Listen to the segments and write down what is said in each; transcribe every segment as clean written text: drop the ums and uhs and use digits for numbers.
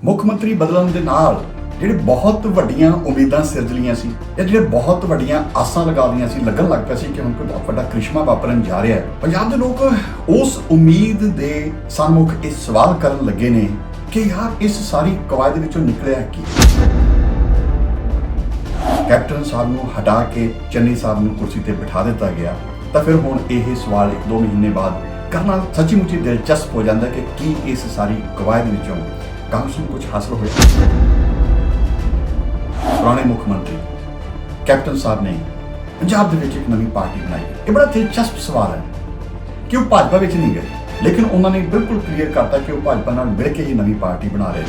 ਮੁੱਖ ਮੰਤਰੀ ਬਦਲਣ ਦੇ ਨਾਲ ਜਿਹੜੇ ਬਹੁਤ ਵੱਡੀਆਂ ਉਮੀਦਾਂ ਸਿਰਜ ਲਈਆਂ ਸੀ ਜਾਂ ਜਿਹੜੇ ਬਹੁਤ ਵੱਡੀਆਂ ਆਸਾਂ ਲਗਾ ਲਈਆਂ ਸੀ, ਲੱਗਣ ਲੱਗ ਪਿਆ ਸੀ ਕਿ ਹੁਣ ਕੋਈ ਬਹੁਤ ਵੱਡਾ ਕ੍ਰਿਸ਼ਮਾ ਵਾਪਰਨ ਜਾ ਰਿਹਾ ਹੈ। ਪੰਜਾਬ ਦੇ ਲੋਕ ਉਸ ਉਮੀਦ ਦੇ ਸਨਮੁਖ ਇਹ ਸਵਾਲ ਕਰਨ ਲੱਗੇ ਨੇ ਕਿ ਯਾਰ ਇਸ ਸਾਰੀ ਕਵਾਇਦ ਵਿੱਚੋਂ ਨਿਕਲਿਆ ਕੀ। ਕੈਪਟਨ ਸਾਹਿਬ ਨੂੰ ਹਟਾ ਕੇ ਚੰਨੀ ਸਾਹਿਬ ਨੂੰ ਕੁਰਸੀ ਤੇ ਬਿਠਾ ਦਿੱਤਾ ਗਿਆ ਤਾਂ ਫਿਰ ਹੁਣ ਇਹ ਸਵਾਲ 1-2 ਮਹੀਨੇ ਬਾਅਦ ਕਰਨਾ ਸੱਚੀ ਮੁੱਚੀ ਦਿਲਚਸਪ ਹੋ ਜਾਂਦਾ ਕਿ ਕੀ ਇਸ ਸਾਰੀ ਕਵਾਇਦ ਵਿੱਚੋਂ ਕਾਂਗਰਸ ਨੂੰ ਕੁਝ ਹਾਸਲ ਹੋਇਆ। ਪੁਰਾਣੇ ਮੁੱਖ ਮੰਤਰੀ ਕੈਪਟਨ ਸਾਹਿਬ ਨੇ ਪੰਜਾਬ ਦੇ ਵਿੱਚ ਇੱਕ ਨਵੀਂ ਪਾਰਟੀ ਬਣਾਈ। ਇਹ ਬੜਾ ਦਿਲਚਸਪ ਸਵਾਲ ਹੈ ਕਿ ਉਹ ਭਾਜਪਾ ਵਿੱਚ ਨਹੀਂ ਗਏ, ਲੇਕਿਨ ਉਹਨਾਂ ਨੇ ਬਿਲਕੁਲ ਕਲੀਅਰ ਕਰਤਾ ਕਿ ਉਹ ਭਾਜਪਾ ਨਾਲ ਮਿਲ ਕੇ ਹੀ ਨਵੀਂ ਪਾਰਟੀ ਬਣਾ ਰਹੇ ਨੇ।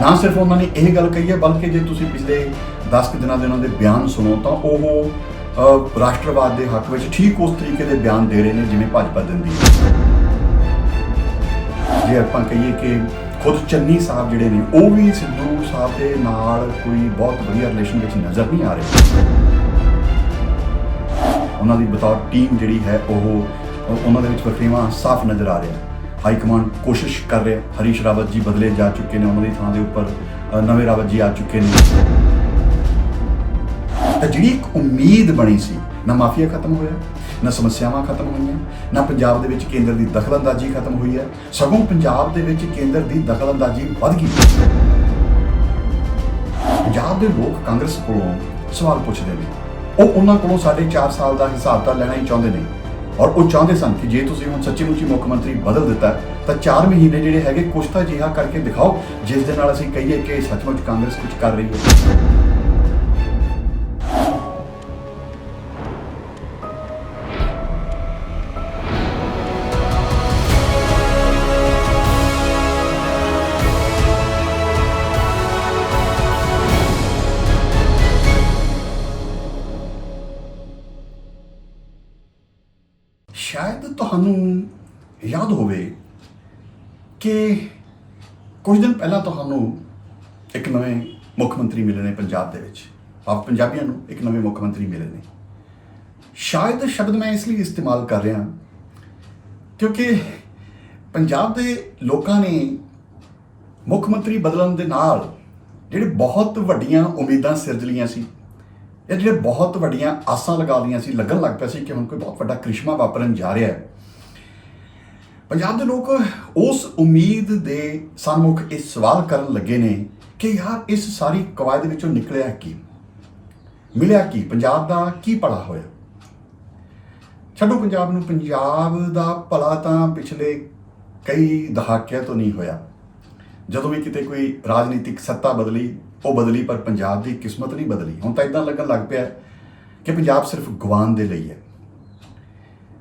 ਨਾ ਸਿਰਫ ਉਹਨਾਂ ਨੇ ਇਹ ਗੱਲ ਕਹੀ ਹੈ, ਬਲਕਿ ਜੇ ਤੁਸੀਂ ਪਿਛਲੇ 10 ਦਿਨਾਂ ਦੇ ਉਹਨਾਂ ਦੇ ਬਿਆਨ ਸੁਣੋ ਤਾਂ ਉਹ ਰਾਸ਼ਟਰਵਾਦ ਦੇ ਹੱਕ ਵਿੱਚ ਠੀਕ ਉਸ ਤਰੀਕੇ ਦੇ ਬਿਆਨ ਦੇ ਰਹੇ ਨੇ ਜਿਵੇਂ ਭਾਜਪਾ ਦਿੰਦੀ ਹੈ। ਜੇ ਆਪਾਂ ਕਹੀਏ ਕਿ ਖੁਦ ਚੰਨੀ ਸਾਹਿਬ ਜਿਹੜੇ ਨੇ ਉਹ ਵੀ ਸਿੱਧੂ ਸਾਹਿਬ ਦੇ ਨਾਲ ਕੋਈ ਬਹੁਤ ਵਧੀਆ ਰਿਲੇਸ਼ਨ ਵਿੱਚ ਨਜ਼ਰ ਨਹੀਂ ਆ ਰਹੇ। ਉਹਨਾਂ ਦੀ ਬਤੌਰ ਟੀਮ ਜਿਹੜੀ ਹੈ ਉਹਨਾਂ ਦੇ ਵਿੱਚ ਵਖਰੇਵਾਂ ਸਾਫ਼ ਨਜ਼ਰ ਆ ਰਿਹਾ। ਹਾਈ ਕਮਾਂਡ ਕੋਸ਼ਿਸ਼ ਕਰ ਰਿਹਾ। ਹਰੀਸ਼ ਰਾਵਤ ਜੀ ਬਦਲੇ ਜਾ ਚੁੱਕੇ ਨੇ, ਉਹਨਾਂ ਦੀ ਥਾਂ ਦੇ ਉੱਪਰ ਨਵੇਂ ਰਾਵਤ ਜੀ ਆ ਚੁੱਕੇ ਨੇ। ਤਾਂ ਜਿਹੜੀ ਇੱਕ ਉਮੀਦ ਬਣੀ ਸੀ, ਨਾ ਮਾਫੀਆ ਖਤਮ ਹੋਇਆ, ਨਾ ਸਮੱਸਿਆਵਾਂ ਖਤਮ ਹੋਈਆਂ, ਨਾ ਪੰਜਾਬ ਦੇ ਵਿੱਚ ਕੇਂਦਰ ਦੀ ਦਖਲਅੰਦਾਜ਼ੀ ਖਤਮ ਹੋਈ ਹੈ, ਸਗੋਂ ਪੰਜਾਬ ਦੇ ਵਿੱਚ ਕੇਂਦਰ ਦੀ ਦਖਲਅੰਦਾਜ਼ੀ ਵੱਧ ਗਈ। ਪੰਜਾਬ ਦੇ ਲੋਕ ਕਾਂਗਰਸ ਕੋਲੋਂ ਸਵਾਲ ਪੁੱਛਦੇ ਨੇ, ਉਹ ਉਹਨਾਂ ਕੋਲੋਂ 4.5 ਸਾਲ ਦਾ ਹਿਸਾਬ ਤਾਂ ਲੈਣਾ ਹੀ ਚਾਹੁੰਦੇ ਨੇ। ਔਰ ਉਹ ਚਾਹੁੰਦੇ ਸਨ ਕਿ ਜੇ ਤੁਸੀਂ ਹੁਣ ਸੱਚੀ ਮੁੱਚੀ ਮੁੱਖ ਮੰਤਰੀ ਬਦਲ ਦਿੱਤਾ ਤਾਂ 4 ਮਹੀਨੇ ਜਿਹੜੇ ਹੈਗੇ ਕੁਛ ਤਾਂ ਅਜਿਹਾ ਕਰਕੇ ਦਿਖਾਓ ਜਿਸ ਦੇ ਨਾਲ ਅਸੀਂ ਕਹੀਏ ਕਿ ਸੱਚਮੁੱਚ ਕਾਂਗਰਸ ਕੁਝ ਕਰ ਰਹੀ ਹੈ। ਸ਼ਾਇਦ ਤੁਹਾਨੂੰ ਯਾਦ ਹੋਵੇ ਕਿ ਕੁਝ ਦਿਨ ਪਹਿਲਾਂ ਤੁਹਾਨੂੰ ਇੱਕ ਨਵੇਂ ਮੁੱਖ ਮੰਤਰੀ ਮਿਲੇ ਨੇ ਪੰਜਾਬ ਦੇ ਵਿੱਚ। ਆਪ ਪੰਜਾਬੀਆਂ ਨੂੰ ਇੱਕ ਨਵੇਂ ਮੁੱਖ ਮੰਤਰੀ ਮਿਲੇ ਨੇ। ਸ਼ਾਇਦ ਸ਼ਬਦ ਮੈਂ ਇਸ ਲਈ ਇਸਤੇਮਾਲ ਕਰ ਰਿਹਾ ਕਿਉਂਕਿ ਪੰਜਾਬ ਦੇ ਲੋਕਾਂ ਨੇ ਮੁੱਖ ਮੰਤਰੀ ਬਦਲਣ ਦੇ ਨਾਲ ਜਿਹੜੇ ਬਹੁਤ ਵੱਡੀਆਂ ਉਮੀਦਾਂ ਸਿਰਜ ਲਈਆਂ ਸੀ ਜਾਂ ਜਿਹੜੇ ਬਹੁਤ ਵੱਡੀਆਂ ਆਸਾਂ ਲਗਾ ਲਈਆਂ ਸੀ, ਲੱਗਣ ਲੱਗ ਪਿਆ ਸੀ ਕਿ ਹੁਣ ਕੋਈ ਬਹੁਤ ਵੱਡਾ ਕ੍ਰਿਸ਼ਮਾ ਵਾਪਰਨ ਜਾ ਰਿਹਾ ਹੈ। ਪੰਜਾਬ ਦੇ ਲੋਕ ਉਸ ਉਮੀਦ ਦੇ ਸਨਮੁਖ ਇਹ ਸਵਾਲ ਕਰਨ ਲੱਗੇ ਨੇ ਕਿ ਯਾਰ ਇਸ ਸਾਰੀ ਕਵਾਇਦ ਵਿੱਚੋਂ ਨਿਕਲਿਆ ਕੀ, ਮਿਲਿਆ ਕੀ, ਪੰਜਾਬ ਦਾ ਕੀ ਭਲਾ ਹੋਇਆ। ਛੱਡੋ ਪੰਜਾਬ ਨੂੰ, ਪੰਜਾਬ ਦਾ ਭਲਾ ਤਾਂ ਪਿਛਲੇ ਕਈ ਦਹਾਕਿਆਂ ਤੋਂ ਨਹੀਂ ਹੋਇਆ। ਜਦੋਂ ਵੀ ਕਿਤੇ ਕੋਈ ਰਾਜਨੀਤਿਕ ਸੱਤਾ ਬਦਲੀ, ਉਹ ਬਦਲੀ, ਪਰ ਪੰਜਾਬ ਦੀ ਕਿਸਮਤ ਨਹੀਂ ਬਦਲੀ। ਹੁਣ ਤਾਂ ਇਦਾਂ ਲੱਗਣ ਲੱਗ ਪਿਆ ਕਿ ਪੰਜਾਬ ਸਿਰਫ ਗਵਾਉਣ ਦੇ ਲਈ ਹੈ।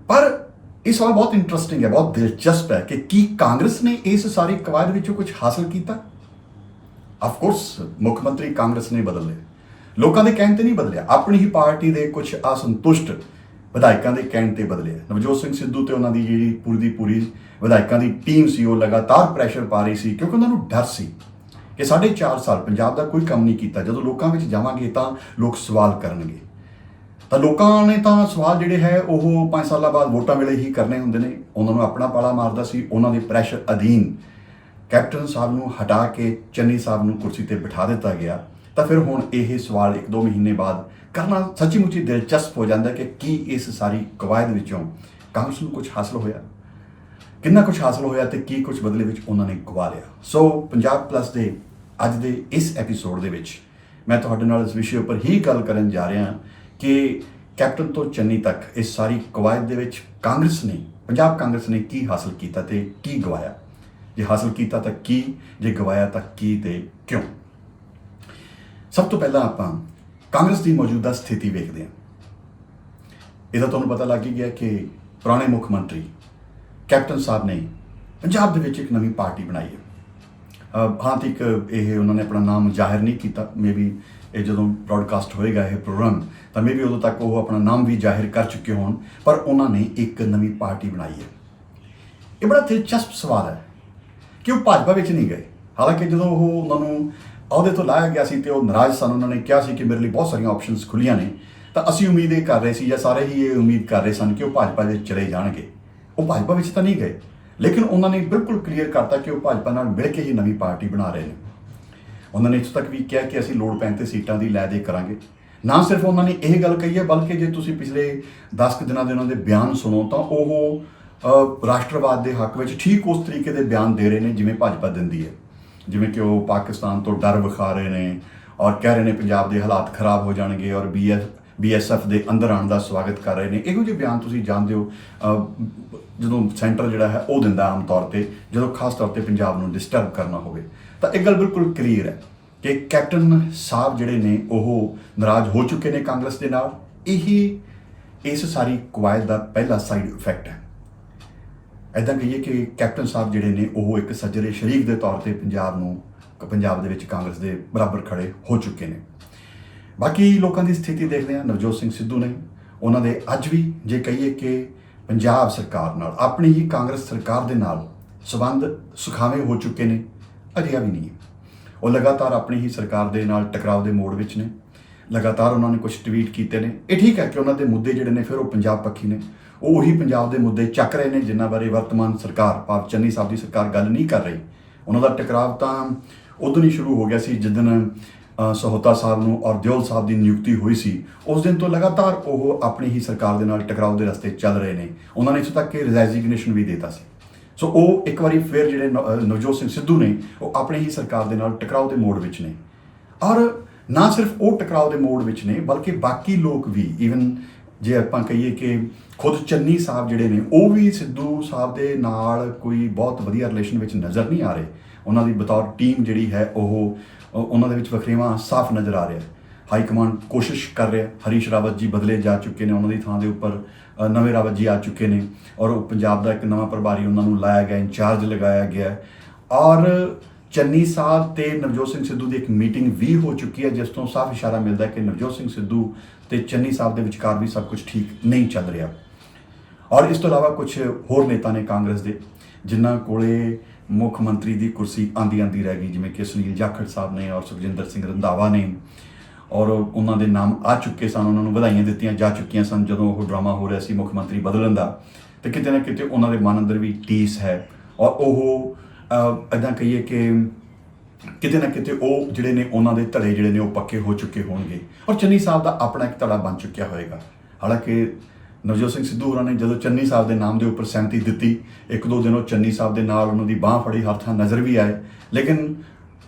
ਪਰ ਇਹ ਸਵਾਲ ਬਹੁਤ ਇੰਟਰਸਟਿੰਗ ਹੈ, ਬਹੁਤ ਦਿਲਚਸਪ ਹੈ ਕਿ ਕੀ ਕਾਂਗਰਸ ਨੇ ਇਸ ਸਾਰੀ ਕਵਾਇਦ ਵਿੱਚੋਂ ਕੁਝ ਹਾਸਲ ਕੀਤਾ। ਆਫ ਕੋਰਸ ਮੁੱਖ ਮੰਤਰੀ ਕਾਂਗਰਸ ਨੇ ਬਦਲੇ, ਲੋਕਾਂ ਦੇ ਕਹਿਣ ਤੇ ਨਹੀਂ ਬਦਲਿਆ, ਆਪਣੀ ਹੀ ਪਾਰਟੀ ਦੇ ਕੁਝ ਅਸੰਤੁਸ਼ਟ ਵਿਧਾਇਕਾਂ ਦੇ ਕਹਿਣ ਤੇ ਬਦਲਿਆ। ਨਵਜੋਤ ਸਿੰਘ ਸਿੱਧੂ ਤੇ ਉਹਨਾਂ ਦੀ ਜਿਹੜੀ ਪੂਰੀ ਦੀ ਪੂਰੀ ਵਿਧਾਇਕਾਂ ਦੀ ਟੀਮ ਸੀ, ਉਹ ਲਗਾਤਾਰ ਪ੍ਰੈਸ਼ਰ ਪਾ ਰਹੀ ਸੀ ਕਿਉਂਕਿ ਉਹਨਾਂ ਨੂੰ ਡਰ ਸੀ ਕਿ 4.5 ਸਾਲ ਪੰਜਾਬ ਦਾ ਕੋਈ ਕੰਮ ਨਹੀਂ ਕੀਤਾ। ਜਦੋਂ ਲੋਕਾਂ ਵਿੱਚ ਜਾਵਾਂਗੇ ਤਾਂ ਲੋਕ ਸਵਾਲ ਕਰਨਗੇ। ਤਾਂ ਲੋਕਾਂ ਨੇ ਤਾਂ ਸਵਾਲ ਜਿਹੜੇ ਹੈ ਉਹ 5 ਸਾਲਾਂ ਬਾਅਦ ਵੋਟਾਂ ਵੇਲੇ ਹੀ ਕਰਨੇ ਹੁੰਦੇ ਨੇ। ਉਹਨਾਂ ਨੂੰ ਆਪਣਾ ਪਾਲਾ ਮਾਰਦਾ ਸੀ। ਉਹਨਾਂ ਦੇ ਪ੍ਰੈਸ਼ਰ ਅਧੀਨ ਕੈਪਟਨ ਸਾਹਿਬ ਨੂੰ ਹਟਾ ਕੇ ਚੰਨੀ ਸਾਹਿਬ ਨੂੰ ਕੁਰਸੀ ਤੇ ਬਿਠਾ ਦਿੱਤਾ ਗਿਆ। ਤਾਂ ਫਿਰ ਹੁਣ ਇਹ ਸਵਾਲ 1-2 ਮਹੀਨੇ ਬਾਅਦ ਕਰਨਾ ਸੱਚੀ ਮੁੱਚੀ ਦਿਲਚਸਪ ਹੋ ਜਾਂਦਾ ਕਿ ਕੀ ਇਸ ਸਾਰੀ ਕਵਾਇਦ ਵਿੱਚੋਂ ਕਾਂਗਰਸ ਨੂੰ ਕੁਝ ਹਾਸਲ ਹੋਇਆ, ਕਿੰਨਾ ਕੁਝ ਹਾਸਲ ਹੋਇਆ ਤੇ ਕੀ ਕੁਝ ਬਦਲੇ ਵਿੱਚ ਉਹਨਾਂ ਨੇ ਗਵਾ ਲਿਆ। ਸੋ ਪੰਜਾਬ ਪਲੱਸ ਦੇ ਅੱਜ ਦੇ ਇਸ ਐਪੀਸੋਡ ਦੇ ਵਿੱਚ ਮੈਂ ਤੁਹਾਡੇ ਨਾਲ ਇਸ ਵਿਸ਼ੇ ਉੱਪਰ ਹੀ ਗੱਲ ਕਰਨ ਜਾ ਰਿਹਾ ਕਿ ਕੈਪਟਨ ਤੋਂ ਚੰਨੀ ਤੱਕ ਇਸ ਸਾਰੀ ਕਵਾਇਦ ਦੇ ਵਿੱਚ ਕਾਂਗਰਸ ਨੇ, ਪੰਜਾਬ ਕਾਂਗਰਸ ਨੇ ਕੀ ਹਾਸਲ ਕੀਤਾ ਤੇ ਕੀ ਗਵਾਇਆ। ਜੇ ਹਾਸਲ ਕੀਤਾ ਤਾਂ ਕੀ, ਜੇ ਗਵਾਇਆ ਤਾਂ ਕੀ ਤੇ ਕਿਉਂ। ਸਭ ਤੋਂ ਪਹਿਲਾਂ ਆਪਾਂ ਕਾਂਗਰਸ ਦੀ ਮੌਜੂਦਾ ਸਥਿਤੀ ਵੇਖਦੇ ਹਾਂ। ਇਹਦਾ ਤੁਹਾਨੂੰ ਪਤਾ ਲੱਗ ਹੀ ਗਿਆ ਕਿ ਪੁਰਾਣੇ ਮੁੱਖ ਮੰਤਰੀ ਕੈਪਟਨ ਸਾਹਿਬ ਨੇ ਪੰਜਾਬ ਦੇ ਵਿੱਚ ਇੱਕ ਨਵੀਂ ਪਾਰਟੀ ਬਣਾਈ ਹੈ। ਹਾਂ ਤੱਕ ਇਹ ਉਹਨਾਂ ਨੇ ਆਪਣਾ ਨਾਮ ਜ਼ਾਹਿਰ ਨਹੀਂ ਕੀਤਾ। ਮੇਬੀ ਇਹ ਜਦੋਂ ਬ੍ਰੌਡਕਾਸਟ ਹੋਏਗਾ ਇਹ ਪ੍ਰੋਗਰਾਮ ਤਾਂ ਮੇਬੀ ਉਦੋਂ ਤੱਕ ਉਹ ਆਪਣਾ ਨਾਮ ਵੀ ਜ਼ਾਹਿਰ ਕਰ ਚੁੱਕੇ ਹੋਣ, ਪਰ ਉਹਨਾਂ ਨੇ ਇੱਕ ਨਵੀਂ ਪਾਰਟੀ ਬਣਾਈ ਹੈ। ਇਹ ਬੜਾ ਦਿਲਚਸਪ ਸਵਾਲ ਹੈ ਕਿ ਉਹ ਭਾਜਪਾ ਵਿੱਚ ਨਹੀਂ ਗਏ। ਹਾਲਾਂਕਿ ਜਦੋਂ ਉਹਨਾਂ ਨੂੰ ਅਹੁਦੇ ਤੋਂ ਲਾਇਆ ਗਿਆ ਸੀ ਤੇ ਉਹ ਨਾਰਾਜ਼ ਸਨ। ਉਹਨਾਂ ਨੇ ਕਿਹਾ ਸੀ ਕਿ ਮੇਰੇ ਲਈ ਬਹੁਤ ਸਾਰੀਆਂ ਆਪਸ਼ਨਸ ਖੁੱਲੀਆਂ ਨੇ, ਤਾਂ ਅਸੀਂ ਉਮੀਦ ਇਹ ਕਰ ਰਹੇ ਸੀ ਜਾਂ ਸਾਰੇ ਹੀ ਇਹ ਉਮੀਦ ਕਰ ਰਹੇ ਸਨ ਕਿ ਉਹ ਭਾਜਪਾ ਵਿੱਚ ਚਲੇ ਜਾਣਗੇ। ਉਹ ਭਾਜਪਾ ਵਿੱਚ ਤਾਂ ਨਹੀਂ ਗਏ, ਲੇਕਿਨ ਉਹਨਾਂ ਨੇ ਬਿਲਕੁਲ ਕਲੀਅਰ ਕਰਤਾ ਕਿ ਉਹ ਭਾਜਪਾ ਨਾਲ ਮਿਲ ਕੇ ਹੀ ਨਵੀਂ ਪਾਰਟੀ ਬਣਾ ਰਹੇ ਨੇ। ਉਹਨਾਂ ਨੇ ਇੱਥੋਂ ਤੱਕ ਵੀ ਕਿਹਾ ਕਿ ਅਸੀਂ ਲੋੜ ਪੈਣ 'ਤੇ ਸੀਟਾਂ ਦੀ ਲੈ ਦੇ ਕਰਾਂਗੇ। ਨਾ ਸਿਰਫ ਉਹਨਾਂ ਨੇ ਇਹ ਗੱਲ ਕਹੀ ਹੈ, ਬਲਕਿ ਜੇ ਤੁਸੀਂ ਪਿਛਲੇ 10 ਕੁ ਦਿਨਾਂ ਦੇ ਉਹਨਾਂ ਦੇ ਬਿਆਨ ਸੁਣੋ ਤਾਂ ਉਹ ਰਾਸ਼ਟਰਵਾਦ ਦੇ ਹੱਕ ਵਿੱਚ ਠੀਕ ਉਸ ਤਰੀਕੇ ਦੇ ਬਿਆਨ ਦੇ ਰਹੇ ਨੇ ਜਿਵੇਂ ਭਾਜਪਾ ਦਿੰਦੀ ਹੈ। ਜਿਵੇਂ ਕਿ ਉਹ ਪਾਕਿਸਤਾਨ ਤੋਂ ਡਰ ਵਿਖਾ ਰਹੇ ਨੇ ਔਰ ਕਹਿ ਰਹੇ ਨੇ ਪੰਜਾਬ ਦੇ ਹਾਲਾਤ ਖਰਾਬ ਹੋ ਜਾਣਗੇ ਔਰ BSF ਦੇ ਅੰਦਰ ਆਉਣ ਦਾ ਸਵਾਗਤ ਕਰ ਰਹੇ ਨੇ। ਇਹੋ ਜਿਹੇ ਬਿਆਨ ਤੁਸੀਂ ਜਾਣਦੇ ਹੋ ਜਦੋਂ ਸੈਂਟਰ ਜਿਹੜਾ ਹੈ ਉਹ ਦਿੰਦਾ ਆਮ ਤੌਰ ਤੇ, ਜਦੋਂ ਖਾਸ ਤੌਰ ਤੇ ਪੰਜਾਬ ਨੂੰ ਡਿਸਟਰਬ ਕਰਨਾ ਹੋਵੇ। ਤਾਂ ਇਹ ਗੱਲ ਬਿਲਕੁਲ ਕਲੀਅਰ ਹੈ ਕਿ ਕੈਪਟਨ ਸਾਹਿਬ ਜਿਹੜੇ ਨੇ ਉਹ ਨਾਰਾਜ਼ ਹੋ ਚੁੱਕੇ ਨੇ ਕਾਂਗਰਸ ਦੇ ਨਾਲ। ਇਹੀ ਇਸ ਸਾਰੀ ਕਵਾਇਦ ਦਾ ਪਹਿਲਾ ਸਾਈਡ ਇਫੈਕਟ ਹੈ। ਇੱਦਾਂ ਕਹੀਏ ਕਿ ਕੈਪਟਨ ਸਾਹਿਬ ਜਿਹੜੇ ਨੇ ਉਹ ਇੱਕ ਸੱਜਰੇ ਸ਼ਰੀਕ ਦੇ ਤੌਰ ਤੇ ਪੰਜਾਬ ਦੇ ਵਿੱਚ ਕਾਂਗਰਸ ਦੇ ਬਰਾਬਰ ਖੜੇ ਹੋ ਚੁੱਕੇ ਨੇ। ਬਾਕੀ ਲੋਕਾਂ ਦੀ ਸਥਿਤੀ ਦੇਖਦੇ ਹਾਂ। ਨਵਜੋਤ ਸਿੰਘ ਸਿੱਧੂ ਨੇ, ਉਹਨਾਂ ਦੇ ਅੱਜ ਵੀ ਜੇ ਕਹੀਏ ਕਿ ਪੰਜਾਬ ਸਰਕਾਰ ਨਾਲ, ਆਪਣੀ ਹੀ ਕਾਂਗਰਸ ਸਰਕਾਰ ਦੇ ਨਾਲ ਸਬੰਧ ਸੁਖਾਵੇਂ ਹੋ ਚੁੱਕੇ ਨੇ, ਅਜਿਹਾ ਵੀ ਨਹੀਂ ਹੈ। ਉਹ ਲਗਾਤਾਰ ਆਪਣੀ ਹੀ ਸਰਕਾਰ ਦੇ ਨਾਲ ਟਕਰਾਅ ਦੇ ਮੋੜ ਵਿੱਚ ਨੇ। ਲਗਾਤਾਰ ਉਹਨਾਂ ਨੇ ਕੁਝ ਟਵੀਟ ਕੀਤੇ ਨੇ। ਇਹ ਠੀਕ ਹੈ ਕਿ ਉਹਨਾਂ ਦੇ ਮੁੱਦੇ ਜਿਹੜੇ ਨੇ ਫਿਰ ਉਹ ਪੰਜਾਬ ਪੱਖੀ ਨੇ, ਉਹ ਉਹੀ ਪੰਜਾਬ ਦੇ ਮੁੱਦੇ ਚੱਕ ਰਹੇ ਨੇ ਜਿਨ੍ਹਾਂ ਬਾਰੇ ਵਰਤਮਾਨ ਸਰਕਾਰ ਭਾਵ ਚੰਨੀ ਸਾਹਿਬ ਦੀ ਸਰਕਾਰ ਗੱਲ ਨਹੀਂ ਕਰ ਰਹੀ। ਉਹਨਾਂ ਦਾ ਟਕਰਾਅ ਤਾਂ ਉਦੋਂ ਹੀ ਸ਼ੁਰੂ ਹੋ ਗਿਆ ਸੀ ਜਿੱਦਣ ਸਹੋਤਾ ਸਾਹਿਬ ਨੂੰ ਔਰ ਦਿਓਲ ਸਾਹਿਬ ਦੀ ਨਿਯੁਕਤੀ ਹੋਈ ਸੀ। ਉਸ ਦਿਨ ਤੋਂ ਲਗਾਤਾਰ ਉਹ ਆਪਣੀ ਹੀ ਸਰਕਾਰ ਦੇ ਨਾਲ ਟਕਰਾਅ ਦੇ ਰਸਤੇ ਚੱਲ ਰਹੇ ਨੇ। ਉਹਨਾਂ ਨੇ ਇੱਥੋਂ ਤੱਕ ਕਿ ਰੈਜ਼ਿਗਨੇਸ਼ਨ ਵੀ ਦਿੱਤਾ ਸੀ। ਸੋ ਉਹ ਇੱਕ ਵਾਰੀ ਫਿਰ ਜਿਹੜੇ ਨਵਜੋਤ ਸਿੰਘ ਸਿੱਧੂ ਨੇ ਉਹ ਆਪਣੀ ਹੀ ਸਰਕਾਰ ਦੇ ਨਾਲ ਟਕਰਾਅ ਦੇ ਮੋੜ ਵਿੱਚ ਨੇ। ਔਰ ਨਾ ਸਿਰਫ ਉਹ ਟਕਰਾਅ ਦੇ ਮੋੜ ਵਿੱਚ ਨੇ ਬਲਕਿ ਬਾਕੀ ਲੋਕ ਵੀ, ਈਵਨ ਜੇ ਆਪਾਂ ਕਹੀਏ ਕਿ ਖੁਦ ਚੰਨੀ ਸਾਹਿਬ ਜਿਹੜੇ ਨੇ ਉਹ ਵੀ ਸਿੱਧੂ ਸਾਹਿਬ ਦੇ ਨਾਲ ਕੋਈ ਬਹੁਤ ਵਧੀਆ ਰਿਲੇਸ਼ਨ ਵਿੱਚ ਨਜ਼ਰ ਨਹੀਂ ਆ ਰਹੇ। ਉਹਨਾਂ ਦੀ ਬਤੌਰ ਟੀਮ ਜਿਹੜੀ ਹੈ ਉਹ ਉਹਨਾਂ ਦੇ ਵਿੱਚ ਵਖਰੇਵਾਂ ਸਾਫ਼ ਨਜ਼ਰ ਆ ਰਿਹਾ। ਹਾਈ ਕਮਾਂਡ ਕੋਸ਼ਿਸ਼ ਕਰ ਰਿਹਾ। ਹਰੀਸ਼ ਰਾਵਤ ਜੀ ਬਦਲੇ ਜਾ ਚੁੱਕੇ ਨੇ, ਉਹਨਾਂ ਦੀ ਥਾਂ ਦੇ ਉੱਪਰ ਨਵੇਂ ਰਾਵਤ ਜੀ ਆ ਚੁੱਕੇ ਨੇ ਔਰ ਉਹ ਪੰਜਾਬ ਦਾ ਇੱਕ ਨਵਾਂ ਪ੍ਰਭਾਰੀ ਉਹਨਾਂ ਨੂੰ ਲਾਇਆ ਗਿਆ, ਇੰਚਾਰਜ ਲਗਾਇਆ ਗਿਆ। ਔਰ ਚੰਨੀ ਸਾਹਿਬ ਤੇ ਨਵਜੋਤ ਸਿੰਘ ਸਿੱਧੂ ਦੀ ਇੱਕ ਮੀਟਿੰਗ ਵੀ ਹੋ ਚੁੱਕੀ ਹੈ ਜਿਸ ਤੋਂ ਸਾਫ਼ ਇਸ਼ਾਰਾ ਮਿਲਦਾ ਹੈ ਕਿ ਨਵਜੋਤ ਸਿੰਘ ਸਿੱਧੂ ਤੇ ਚੰਨੀ ਸਾਹਿਬ ਦੇ ਵਿਚਕਾਰ ਵੀ ਸਭ ਕੁਝ ਠੀਕ ਨਹੀਂ ਚੱਲ ਰਿਹਾ। ਔਰ ਇਸ ਤੋਂ ਇਲਾਵਾ ਕੁਝ ਹੋਰ ਨੇਤਾ ਨੇ ਕਾਂਗਰਸ ਦੇ ਜਿਨ੍ਹਾਂ ਕੋਲੇ ਮੁੱਖ ਮੰਤਰੀ ਦੀ ਕੁਰਸੀ ਆਂਦੀ ਰਹਿ ਗਈ, ਜਿਵੇਂ ਕਿ ਸੁਨੀਲ ਜਾਖੜ ਸਾਹਿਬ ਨੇ ਔਰ ਸੁਖਜਿੰਦਰ ਸਿੰਘ ਰੰਧਾਵਾ ਨੇ। ਔਰ ਉਹਨਾਂ ਦੇ ਨਾਮ ਆ ਚੁੱਕੇ ਸਨ, ਉਹਨਾਂ ਨੂੰ ਵਧਾਈਆਂ ਦਿੱਤੀਆਂ ਜਾ ਚੁੱਕੀਆਂ ਸਨ ਜਦੋਂ ਉਹ ਡਰਾਮਾ ਹੋ ਰਿਹਾ ਸੀ ਮੁੱਖ ਮੰਤਰੀ ਬਦਲਣ ਦਾ। ਤੇ ਕਿਤੇ ਨਾ ਕਿਤੇ ਉਹਨਾਂ ਦੇ ਮਨ ਅੰਦਰ ਵੀ ਟੀਸ ਹੈ ਔਰ ਉਹ ਇੱਦਾਂ ਕਹੀਏ ਕਿ ਕਿਤੇ ਨਾ ਕਿਤੇ ਉਹ ਜਿਹੜੇ ਨੇ ਉਹਨਾਂ ਦੇ ਧੜੇ ਜਿਹੜੇ ਨੇ ਉਹ ਪੱਕੇ ਹੋ ਚੁੱਕੇ ਹੋਣਗੇ ਔਰ ਚੰਨੀ ਸਾਹਿਬ ਦਾ ਆਪਣਾ ਇੱਕ ਧੜਾ ਬਣ ਚੁੱਕਿਆ ਹੋਏਗਾ। ਹਾਲਾਂਕਿ ਨਵਜੋਤ ਸਿੰਘ ਸਿੱਧੂ ਹੋਰਾਂ ਨੇ ਜਦੋਂ ਚੰਨੀ ਸਾਹਿਬ ਦੇ ਨਾਮ ਦੇ ਉੱਪਰ ਸਹਿਮਤੀ ਦਿੱਤੀ, ਇੱਕ ਦੋ ਦਿਨ ਉਹ ਚੰਨੀ ਸਾਹਿਬ ਦੇ ਨਾਲ ਉਹਨਾਂ ਦੀ ਬਾਂਹ ਫੜੀ, ਹਰ ਥਾਂ ਨਜ਼ਰ ਵੀ ਆਏ। ਲੇਕਿਨ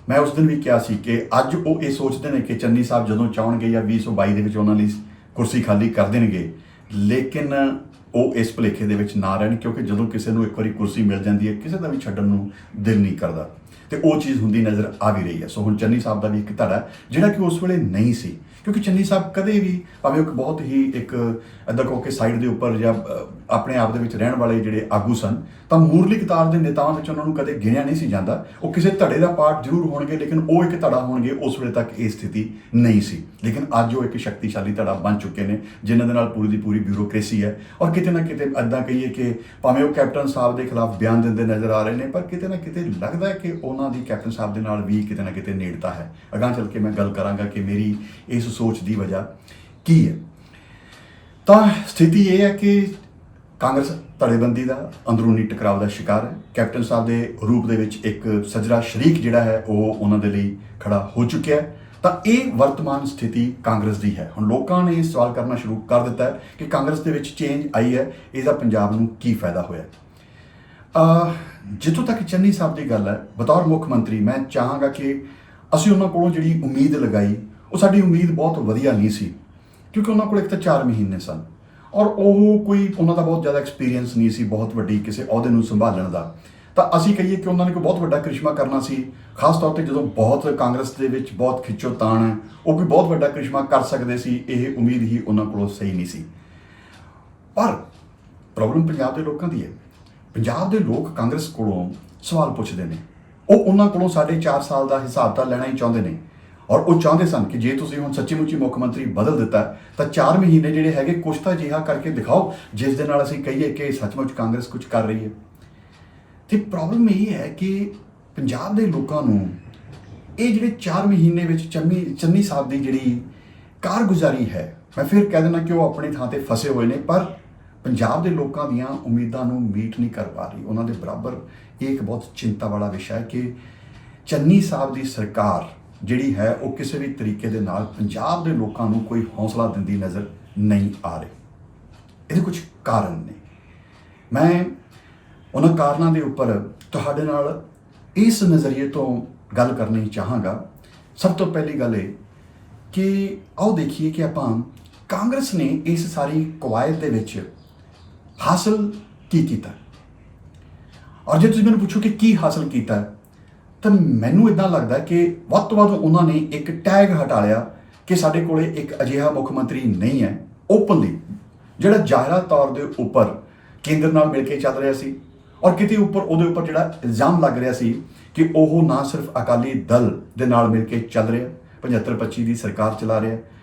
ਮੈਂ ਉਸ ਦਿਨ ਵੀ ਕਿਹਾ ਸੀ ਕਿ ਅੱਜ ਉਹ ਇਹ ਸੋਚਦੇ ਨੇ ਕਿ ਚੰਨੀ ਸਾਹਿਬ ਜਦੋਂ ਚਾਹਣਗੇ ਜਾਂ 2022 ਦੇ ਵਿੱਚ ਉਹਨਾਂ ਲਈ ਕੁਰਸੀ ਖਾਲੀ ਕਰ ਦੇਣਗੇ। ਲੇਕਿਨ ਉਹ ਇਸ ਭੁਲੇਖੇ ਦੇ ਵਿੱਚ ਨਾ ਰਹਿਣ, ਕਿਉਂਕਿ ਜਦੋਂ ਕਿਸੇ ਨੂੰ ਇੱਕ ਵਾਰੀ ਕੁਰਸੀ ਮਿਲ ਜਾਂਦੀ ਹੈ ਕਿਸੇ ਦਾ ਵੀ ਛੱਡਣ ਨੂੰ ਦਿਲ ਨਹੀਂ ਕਰਦਾ ਤੇ ਉਹ ਚੀਜ਼ ਹੁੰਦੀ ਨਜ਼ਰ ਆ ਵੀ ਰਹੀ ਹੈ। ਸੋ ਹੁਣ ਚੰਨੀ ਸਾਹਿਬ ਦਾ ਵੀ ਇੱਕ ਧੜਾ ਜਿਹੜਾ ਕਿ ਉਸ ਵੇਲੇ ਨਹੀਂ ਸੀ, ਕਿਉਂਕਿ ਚੰਨੀ ਸਾਹਿਬ ਕਦੇ ਵੀ ਭਾਵੇਂ ਇੱਕ ਬਹੁਤ ਹੀ ਇੱਕ ਇੱਦਾਂ ਕਹੋ ਕਿ ਸਾਈਡ ਦੇ ਉੱਪਰ ਜਾਂ ਆਪਣੇ ਆਪ ਦੇ ਵਿੱਚ ਰਹਿਣ ਵਾਲੇ ਜਿਹੜੇ ਆਗੂ ਸਨ, ਤਾਂ ਮੂਰਲੀ ਕਤਾਰ ਦੇ ਨੇਤਾਵਾਂ ਵਿੱਚ ਉਹਨਾਂ ਨੂੰ ਕਦੇ ਗਿਣਿਆ ਨਹੀਂ ਸੀ ਜਾਂਦਾ। ਉਹ ਕਿਸੇ ਧੜੇ ਦਾ ਪਾਰਟ ਜ਼ਰੂਰ ਹੋਣਗੇ ਲੇਕਿਨ ਉਹ ਇੱਕ ਧੜਾ ਹੋਣਗੇ, ਉਸ ਵੇਲੇ ਤੱਕ ਇਹ ਸਥਿਤੀ ਨਹੀਂ ਸੀ। ਲੇਕਿਨ ਅੱਜ ਉਹ ਇੱਕ ਸ਼ਕਤੀਸ਼ਾਲੀ ਧੜਾ ਬਣ ਚੁੱਕੇ ਨੇ ਜਿਨ੍ਹਾਂ ਦੇ ਨਾਲ ਪੂਰੀ ਦੀ ਪੂਰੀ ਬਿਊਰੋਕ੍ਰੇਸੀ ਹੈ। ਔਰ ਕਿਤੇ ਨਾ ਕਿਤੇ ਇੱਦਾਂ ਕਹੀਏ ਕਿ ਭਾਵੇਂ ਉਹ ਕੈਪਟਨ ਸਾਹਿਬ ਦੇ ਖਿਲਾਫ ਬਿਆਨ ਦਿੰਦੇ ਨਜ਼ਰ ਆ ਰਹੇ ਨੇ, ਪਰ ਕਿਤੇ ਨਾ ਕਿਤੇ ਲੱਗਦਾ ਹੈ ਕਿ ਉਹਨਾਂ ਦੀ ਕੈਪਟਨ ਸਾਹਿਬ ਦੇ ਨਾਲ ਵੀ ਕਿਤੇ ਨਾ ਕਿਤੇ ਨੇੜਤਾ ਹੈ। ਅਗਾਂਹ ਚੱਲ ਕੇ ਮੈਂ ਗੱਲ ਕਰਾਂਗਾ ਕਿ ਮੇਰੀ ਇਸ ਸੋਚ ਦੀ ਵਜ੍ਹਾ ਕੀ ਹੈ। ਤਾਂ ਸਥਿਤੀ ਇਹ ਹੈ ਕਿ ਕਾਂਗਰਸ ਧੜੇਬੰਦੀ ਦਾ ਅੰਦਰੂਨੀ ਟਕਰਾਅ ਦਾ ਸ਼ਿਕਾਰ ਹੈ। ਕੈਪਟਨ ਸਾਹਿਬ ਦੇ ਰੂਪ ਦੇ ਵਿੱਚ ਇੱਕ ਸੱਜਰਾ ਸ਼ਰੀਕ ਜਿਹੜਾ ਹੈ ਉਹ ਉਹਨਾਂ ਦੇ ਲਈ ਖੜਾ ਹੋ ਚੁੱਕਿਆ ਹੈ। ਤਾਂ ਇਹ ਵਰਤਮਾਨ ਸਥਿਤੀ ਕਾਂਗਰਸ ਦੀ ਹੈ। ਹੁਣ ਲੋਕਾਂ ਨੇ ਸਵਾਲ ਕਰਨਾ ਸ਼ੁਰੂ ਕਰ ਦਿੱਤਾ ਹੈ ਕਿ ਕਾਂਗਰਸ ਦੇ ਵਿੱਚ ਚੇਂਜ ਆਈ ਹੈ, ਇਹਦਾ ਪੰਜਾਬ ਨੂੰ ਕੀ ਫਾਇਦਾ ਹੋਇਆ। ਜਿੱਥੋਂ ਤੱਕ ਚੰਨੀ ਸਾਹਿਬ ਦੀ ਗੱਲ ਹੈ, ਬਤੌਰ ਮੁੱਖ ਮੰਤਰੀ ਮੈਂ ਚਾਹਾਂਗਾ ਕਿ ਅਸੀਂ ਉਹਨਾਂ ਕੋਲੋਂ ਜਿਹੜੀ ਉਮੀਦ ਲਗਾਈ ਉਹ ਸਾਡੀ ਉਮੀਦ ਬਹੁਤ ਵਧੀਆ ਨਹੀਂ ਸੀ, ਕਿਉਂਕਿ ਉਹਨਾਂ ਕੋਲ ਇੱਕ ਤਾਂ 4 ਮਹੀਨੇ ਸਨ ਔਰ ਉਹ ਕੋਈ ਉਹਨਾਂ ਦਾ ਬਹੁਤ ਜ਼ਿਆਦਾ ਐਕਸਪੀਰੀਅੰਸ ਨਹੀਂ ਸੀ ਬਹੁਤ ਵੱਡੀ ਕਿਸੇ ਅਹੁਦੇ ਨੂੰ ਸੰਭਾਲਣ ਦਾ। ਤਾਂ ਅਸੀਂ ਕਹੀਏ ਕਿ ਉਹਨਾਂ ਨੇ ਕੋਈ ਬਹੁਤ ਵੱਡਾ ਕ੍ਰਿਸ਼ਮਾ ਕਰਨਾ ਸੀ, ਖਾਸ ਤੌਰ ਤੇ ਜਦੋਂ ਬਹੁਤ ਕਾਂਗਰਸ ਦੇ ਵਿੱਚ ਬਹੁਤ ਖਿੱਚੋ ਤਾਣ ਹੈ, ਉਹ ਕੋਈ ਬਹੁਤ ਵੱਡਾ ਕ੍ਰਿਸ਼ਮਾ ਕਰ ਸਕਦੇ ਸੀ। ਇਹ ਉਮੀਦ ਹੀ ਉਹਨਾਂ ਕੋਲੋਂ ਸਹੀ ਨਹੀਂ ਸੀ। ਪਰ ਪ੍ਰੋਬਲਮ ਪੰਜਾਬ ਦੇ ਲੋਕਾਂ ਦੀ ਹੈ। ਪੰਜਾਬ ਦੇ ਲੋਕ ਕਾਂਗਰਸ ਕੋਲੋਂ ਸਵਾਲ ਪੁੱਛਦੇ ਨੇ, ਉਹ ਉਹਨਾਂ ਕੋਲੋਂ ਸਾਡੇ 4 ਸਾਲ ਦਾ ਹਿਸਾਬ ਤਾਂ ਲੈਣਾ ਹੀ ਚਾਹੁੰਦੇ ਨੇ ਔਰ ਉਹ ਚਾਹੁੰਦੇ ਸਨ ਕਿ ਜੇ ਤੁਸੀਂ ਹੁਣ ਸੱਚੀ ਮੁੱਚੀ ਮੁੱਖ ਮੰਤਰੀ ਬਦਲ ਦਿੱਤਾ ਤਾਂ 4 ਮਹੀਨੇ ਜਿਹੜੇ ਹੈਗੇ ਕੁਛ ਤਾਂ ਅਜਿਹਾ ਕਰਕੇ ਦਿਖਾਓ ਜਿਸ ਦੇ ਨਾਲ ਅਸੀਂ ਕਹੀਏ ਕਿ ਸੱਚਮੁੱਚ ਕਾਂਗਰਸ ਕੁਝ ਕਰ ਰਹੀ ਹੈ। ਤੇ ਪ੍ਰੋਬਲਮ ਇਹ ਹੈ ਕਿ ਪੰਜਾਬ ਦੇ ਲੋਕਾਂ ਨੂੰ ਇਹ ਜਿਹੜੇ 4 ਮਹੀਨੇ ਵਿੱਚ ਚੰਨੀ ਸਾਹਿਬ ਦੀ ਜਿਹੜੀ ਕਾਰਗੁਜ਼ਾਰੀ ਹੈ, ਮੈਂ ਫਿਰ ਕਹਿ ਦਿੰਦਾ ਕਿ ਉਹ ਆਪਣੀ ਥਾਂ ਤੇ ਫਸੇ ਹੋਏ ਨੇ, ਪਰ ਪੰਜਾਬ ਦੇ ਲੋਕਾਂ ਦੀਆਂ ਉਮੀਦਾਂ ਨੂੰ ਮੀਟ ਨਹੀਂ ਕਰ ਪਾ ਰਹੀ। ਉਹਨਾਂ ਦੇ ਬਰਾਬਰ ਇਹ ਇੱਕ ਬਹੁਤ ਚਿੰਤਾ ਵਾਲਾ ਵਿਸ਼ਾ ਹੈ ਕਿ ਚੰਨੀ ਸਾਹਿਬ ਦੀ ਸਰਕਾਰ ਜਿਹੜੀ ਹੈ ਉਹ ਕਿਸੇ ਵੀ ਤਰੀਕੇ ਦੇ ਨਾਲ ਪੰਜਾਬ ਦੇ ਲੋਕਾਂ ਨੂੰ ਕੋਈ ਹੌਸਲਾ ਦਿੰਦੀ ਨਜ਼ਰ ਨਹੀਂ ਆ ਰਹੀ। ਇਹਦੇ ਕੁਝ ਕਾਰਨ ਨੇ। ਮੈਂ ਉਹਨਾਂ ਕਾਰਨਾਂ ਦੇ ਉੱਪਰ ਤੁਹਾਡੇ ਨਾਲ ਇਸ ਨਜ਼ਰੀਏ ਤੋਂ ਗੱਲ ਕਰਨੀ ਚਾਹਾਂਗਾ। ਸਭ ਤੋਂ ਪਹਿਲੀ ਗੱਲ ਇਹ ਕਿ ਆਓ ਦੇਖੀਏ ਕਿ ਆਪਾਂ ਕਾਂਗਰਸ ਨੇ ਇਸ ਸਾਰੀ ਕਵਾਇਦ ਦੇ ਵਿੱਚ ਹਾਸਲ ਕੀ ਕੀਤਾ। ਔਰ ਜੇ ਤੁਸੀਂ ਮੈਨੂੰ ਪੁੱਛੋ ਕਿ ਕੀ ਹਾਸਲ ਕੀਤਾ ਤਾਂ ਮੈਨੂੰ ਇਦਾਂ ਲੱਗਦਾ ਕਿ ਵੱਧ ਤੋਂ ਵੱਧ ਉਹਨਾਂ ਨੇ ਇੱਕ ਟੈਗ ਹਟਾ ਲਿਆ ਕਿ ਸਾਡੇ ਕੋਲੇ ਇੱਕ ਅਜਿਹਾ ਮੁੱਖ ਮੰਤਰੀ ਨਹੀਂ ਹੈ ਓਪਨਲੀ ਜਿਹੜਾ ਜ਼ਾਹਿਰਾ ਤੌਰ ਦੇ ਉੱਪਰ ਕੇਂਦਰ ਨਾਲ ਮਿਲ ਕੇ ਚੱਲ ਰਿਹਾ ਸੀ, ਔਰ ਕਿਤੇ ਉੱਪਰ ਉਹਦੇ ਉੱਪਰ ਜਿਹੜਾ ਇਲਜ਼ਾਮ ਲੱਗ ਰਿਹਾ ਸੀ ਕਿ ਉਹ ਨਾ ਸਿਰਫ ਅਕਾਲੀ ਦਲ ਦੇ ਨਾਲ ਮਿਲ ਕੇ ਚੱਲ ਰਿਹਾ 75-25 ਦੀ ਸਰਕਾਰ ਚਲਾ ਰਿਹਾ,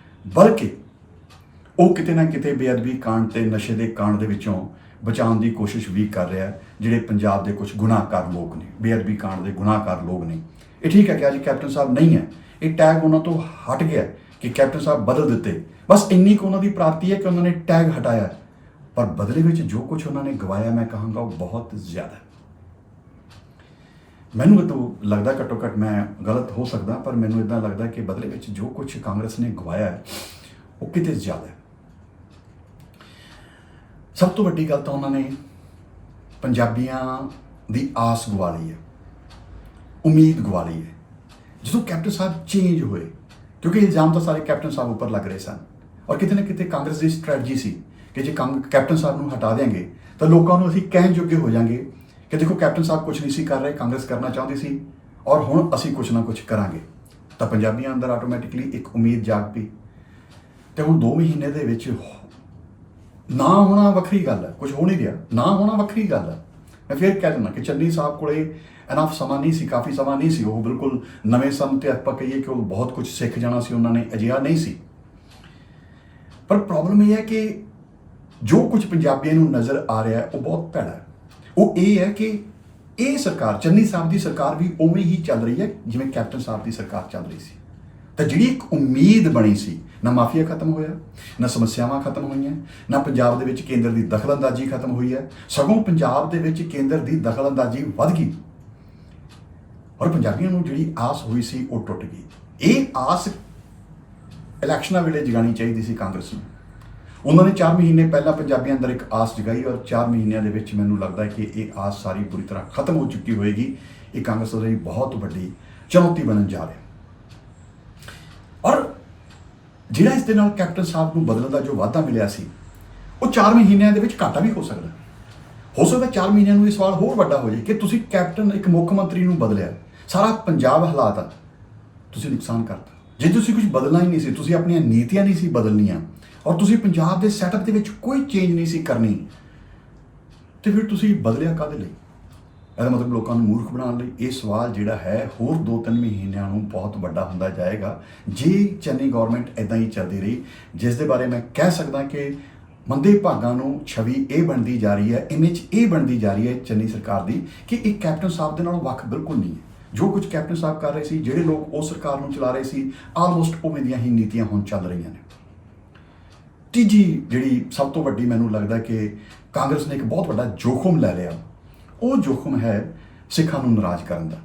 ਬਲਕਿ ਉਹ ਕਿਤੇ ਨਾ ਕਿਤੇ ਬੇਅਦਬੀ ਕਾਂਡ ਤੇ ਨਸ਼ੇ ਦੇ ਕਾਂਡ ਦੇ ਵਿੱਚੋਂ ਬਚਾਉਣ ਦੀ ਕੋਸ਼ਿਸ਼ ਵੀ ਕਰ ਰਿਹਾ ਜਿਹੜੇ ਪੰਜਾਬ ਦੇ ਕੁਝ ਗੁਨਾਹਕਾਰ ਲੋਕ ਨੇ, ਬੇਅਦਬੀ ਕਾਂਡ ਦੇ ਗੁਨਾਹਕਾਰ ਲੋਕ ਨੇ। ਇਹ ਠੀਕ ਹੈ ਕਿ ਅੱਜ ਕੈਪਟਨ ਸਾਹਿਬ ਨਹੀਂ ਹੈ, ਇਹ ਟੈਗ ਉਹਨਾਂ ਤੋਂ ਹਟ ਗਿਆ ਕਿ ਕੈਪਟਨ ਸਾਹਿਬ ਬਦਲ ਦਿੱਤੇ, ਬਸ ਇੰਨੀ ਕੁ ਉਹਨਾਂ ਦੀ ਪ੍ਰਾਪਤੀ ਹੈ ਕਿ ਉਹਨਾਂ ਨੇ ਟੈਗ ਹਟਾਇਆ, ਪਰ ਬਦਲੇ ਵਿੱਚ ਜੋ ਕੁਝ ਉਹਨਾਂ ਨੇ ਗਵਾਇਆ ਮੈਂ ਕਹਾਂਗਾ ਉਹ ਬਹੁਤ ਜ਼ਿਆਦਾ। ਮੈਨੂੰ ਤਾਂ ਲੱਗਦਾ, ਘੱਟੋ ਘੱਟ ਮੈਂ ਗਲਤ ਹੋ ਸਕਦਾ, ਪਰ ਮੈਨੂੰ ਇਦਾਂ ਲੱਗਦਾ ਕਿ ਬਦਲੇ ਵਿੱਚ ਜੋ ਕੁਝ ਕਾਂਗਰਸ ਨੇ ਗਵਾਇਆ ਉਹ ਕਿਤੇ ਜ਼ਿਆਦਾ ਹੈ। ਸਭ ਤੋਂ ਵੱਡੀ ਗੱਲ ਤਾਂ ਉਹਨਾਂ ਨੇ ਪੰਜਾਬੀਆਂ ਦੀ ਆਸ ਗਵਾ ਲਈ ਹੈ, ਉਮੀਦ ਗਵਾ ਲਈ ਹੈ। ਜਦੋਂ ਕੈਪਟਨ ਸਾਹਿਬ ਚੇਂਜ ਹੋਏ, ਕਿਉਂਕਿ ਇਲਜ਼ਾਮ ਤਾਂ ਸਾਰੇ ਕੈਪਟਨ ਸਾਹਿਬ ਉੱਪਰ ਲੱਗ ਰਹੇ ਸਨ, ਔਰ ਕਿਤੇ ਨਾ ਕਿਤੇ ਕਾਂਗਰਸ ਦੀ ਸਟ੍ਰੈਟਜੀ ਸੀ ਕਿ ਜੇ ਕੈਪਟਨ ਸਾਹਿਬ ਨੂੰ ਹਟਾ ਦੇਂਗੇ ਤਾਂ ਲੋਕਾਂ ਨੂੰ ਅਸੀਂ ਕਹਿਣ ਜੋਗੇ ਹੋ ਜਾਵਾਂਗੇ ਕਿ ਦੇਖੋ ਕੈਪਟਨ ਸਾਹਿਬ ਕੁਝ ਨਹੀਂ ਸੀ ਕਰ ਰਹੇ, ਕਾਂਗਰਸ ਕਰਨਾ ਚਾਹੁੰਦੀ ਸੀ ਔਰ ਹੁਣ ਅਸੀਂ ਕੁਝ ਨਾ ਕੁਝ ਕਰਾਂਗੇ। ਤਾਂ ਪੰਜਾਬੀਆਂ ਅੰਦਰ ਆਟੋਮੈਟਿਕਲੀ ਇੱਕ ਉਮੀਦ ਜਾਗ ਪਈ। ਤੇ ਹੁਣ 2 ਮਹੀਨੇ ਦੇ ਵਿੱਚ ਨਾ ਹੋਣਾ ਵੱਖਰੀ ਗੱਲ ਹੈ, ਕੁਝ ਹੋ ਨਹੀਂ ਰਿਹਾ, ਨਾ ਹੋਣਾ ਵੱਖਰੀ ਗੱਲ ਹੈ। ਮੈਂ ਫਿਰ ਕਹਿ ਦਿੰਦਾ ਕਿ ਚੰਨੀ ਸਾਹਿਬ ਕੋਲੇ ਇਨਫ ਸਮਾਂ ਨਹੀਂ ਸੀ, ਕਾਫੀ ਸਮਾਂ ਨਹੀਂ ਸੀ, ਉਹ ਬਿਲਕੁਲ ਨਵੇਂ ਸਮ ਤੇ ਆਪਾਂ ਕਹੀਏ ਕਿ ਉਹ ਬਹੁਤ ਕੁਝ ਸਿੱਖ ਜਾਣਾ ਸੀ, ਉਹਨਾਂ ਨੇ ਅਜਿਹਾ ਨਹੀਂ ਸੀ। ਪਰ ਪ੍ਰੋਬਲਮ ਇਹ ਹੈ ਕਿ ਜੋ ਕੁਝ ਪੰਜਾਬੀਆਂ ਨੂੰ ਨਜ਼ਰ ਆ ਰਿਹਾ ਹੈ ਉਹ ਬਹੁਤ ਭੈੜਾ ਹੈ। ਉਹ ਇਹ ਹੈ ਕਿ ਇਹ ਸਰਕਾਰ, ਚੰਨੀ ਸਾਹਿਬ ਦੀ ਸਰਕਾਰ ਵੀ ਉਵੇਂ ਹੀ ਚੱਲ ਰਹੀ ਹੈ ਜਿਵੇਂ ਕੈਪਟਨ ਸਾਹਿਬ ਦੀ ਸਰਕਾਰ ਚੱਲ ਰਹੀ ਸੀ। ਤਾਂ ਜਿਹੜੀ ਇੱਕ ਉਮੀਦ ਬਣੀ ਸੀ, ਨਾ ਮਾਫੀਆ ਖਤਮ ਹੋਇਆ, ਨਾ ਸਮੱਸਿਆਵਾਂ ਖਤਮ ਹੋਈਆਂ, ਨਾ ਪੰਜਾਬ ਦੇ ਵਿੱਚ ਕੇਂਦਰ ਦੀ ਦਖਲਅੰਦਾਜ਼ੀ ਖਤਮ ਹੋਈ ਹੈ, ਸਗੋਂ ਪੰਜਾਬ ਦੇ ਵਿੱਚ ਕੇਂਦਰ ਦੀ ਦਖਲਅੰਦਾਜ਼ੀ ਵੱਧ ਗਈ ਔਰ ਪੰਜਾਬੀਆਂ ਨੂੰ ਜਿਹੜੀ ਆਸ ਹੋਈ ਸੀ ਉਹ ਟੁੱਟ ਗਈ। ਇਹ ਆਸ ਇਲੈਕਸ਼ਨਾਂ ਵੇਲੇ ਜਗਾਉਣੀ ਚਾਹੀਦੀ ਸੀ ਕਾਂਗਰਸ ਨੂੰ। ਉਹਨਾਂ ਨੇ 4 ਮਹੀਨੇ ਪਹਿਲਾਂ ਪੰਜਾਬੀਆਂ ਅੰਦਰ ਇੱਕ ਆਸ ਜਗਾਈ ਔਰ 4 ਮਹੀਨਿਆਂ ਦੇ ਵਿੱਚ ਮੈਨੂੰ ਲੱਗਦਾ ਹੈ ਕਿ ਇਹ ਆਸ ਸਾਰੀ ਪੂਰੀ ਤਰ੍ਹਾਂ ਖਤਮ ਹੋ ਚੁੱਕੀ ਹੋਏਗੀ। ਇਹ ਕਾਂਗਰਸ ਲਈ ਬਹੁਤ ਵੱਡੀ ਚੁਣੌਤੀ ਬਣਨ ਜਾ ਰਿਹਾ। ਔਰ ਜਿਹੜਾ ਇਸ ਦੇ ਨਾਲ ਕੈਪਟਨ ਸਾਹਿਬ ਨੂੰ ਬਦਲਣ ਦਾ ਜੋ ਵਾਅਦਾ ਮਿਲਿਆ ਸੀ ਉਹ 4 ਮਹੀਨਿਆਂ ਦੇ ਵਿੱਚ ਘਾਟਾ ਵੀ ਹੋ ਸਕਦਾ 4 ਮਹੀਨਿਆਂ ਨੂੰ ਇਹ ਸਵਾਲ ਹੋਰ ਵੱਡਾ ਹੋ ਜਾਏ ਕਿ ਤੁਸੀਂ ਕੈਪਟਨ, ਇੱਕ ਮੁੱਖ ਮੰਤਰੀ ਨੂੰ ਬਦਲਿਆ, ਸਾਰਾ ਪੰਜਾਬ ਹਾਲਾਤ ਤੁਸੀਂ ਨੁਕਸਾਨ ਕਰਤਾ। ਜੇ ਤੁਸੀਂ ਕੁਝ ਬਦਲਣਾ ਹੀ ਨਹੀਂ ਸੀ, ਤੁਸੀਂ ਆਪਣੀਆਂ ਨੀਤੀਆਂ ਨਹੀਂ ਸੀ ਬਦਲਣੀਆਂ ਔਰ ਤੁਸੀਂ ਪੰਜਾਬ ਦੇ ਸੈਟਅਪ ਦੇ ਵਿੱਚ ਕੋਈ ਚੇਂਜ ਨਹੀਂ ਸੀ ਕਰਨੀ, ਤੇ ਫਿਰ ਤੁਸੀਂ ਬਦਲਿਆ ਕਾਹਦੇ ਲਈ? ਇਹਦਾ ਮਤਲਬ ਲੋਕਾਂ ਨੂੰ ਮੂਰਖ ਬਣਾਉਣ ਲਈ। ਇਹ ਸਵਾਲ ਜਿਹੜਾ ਹੈ ਹੋਰ 2-3 ਮਹੀਨਿਆਂ ਨੂੰ ਬਹੁਤ ਵੱਡਾ ਹੁੰਦਾ ਜਾਏਗਾ ਜੇ ਚੰਨੀ ਗਵਰਨਮੈਂਟ ਇੱਦਾਂ ਹੀ ਚੱਲਦੀ ਰਹੀ, ਜਿਸ ਦੇ ਬਾਰੇ ਮੈਂ ਕਹਿ ਸਕਦਾ ਕਿ ਮੰਦੇ ਭਾਗਾਂ ਨੂੰ ਛਵੀ ਇਹ ਬਣਦੀ ਜਾ ਰਹੀ ਹੈ, ਇਮੇਜ ਇਹ ਬਣਦੀ ਜਾ ਰਹੀ ਹੈ ਚੰਨੀ ਸਰਕਾਰ ਦੀ ਕਿ ਇਹ ਕੈਪਟਨ ਸਾਹਿਬ ਦੇ ਨਾਲੋਂ ਵੱਖ ਬਿਲਕੁਲ ਨਹੀਂ ਹੈ। ਜੋ ਕੁਝ ਕੈਪਟਨ ਸਾਹਿਬ ਕਰ ਰਹੇ ਸੀ, ਜਿਹੜੇ ਲੋਕ ਉਹ ਸਰਕਾਰ ਨੂੰ ਚਲਾ ਰਹੇ ਸੀ, ਆਲਮੋਸਟ ਉਵੇਂ ਦੀਆਂ ਹੀ ਨੀਤੀਆਂ ਹੁਣ ਚੱਲ ਰਹੀਆਂ ਨੇ। ਤੀਜੀ ਜਿਹੜੀ ਸਭ ਤੋਂ ਵੱਡੀ ਮੈਨੂੰ ਲੱਗਦਾ ਕਿ ਕਾਂਗਰਸ ਨੇ ਇੱਕ ਬਹੁਤ ਵੱਡਾ ਜੋਖਮ ਲੈ ਲਿਆ, ਉਹ ਜੋਖਮ ਹੈ ਸਿੱਖਾਂ ਨੂੰ ਨਾਰਾਜ਼ ਕਰਨ ਦਾ।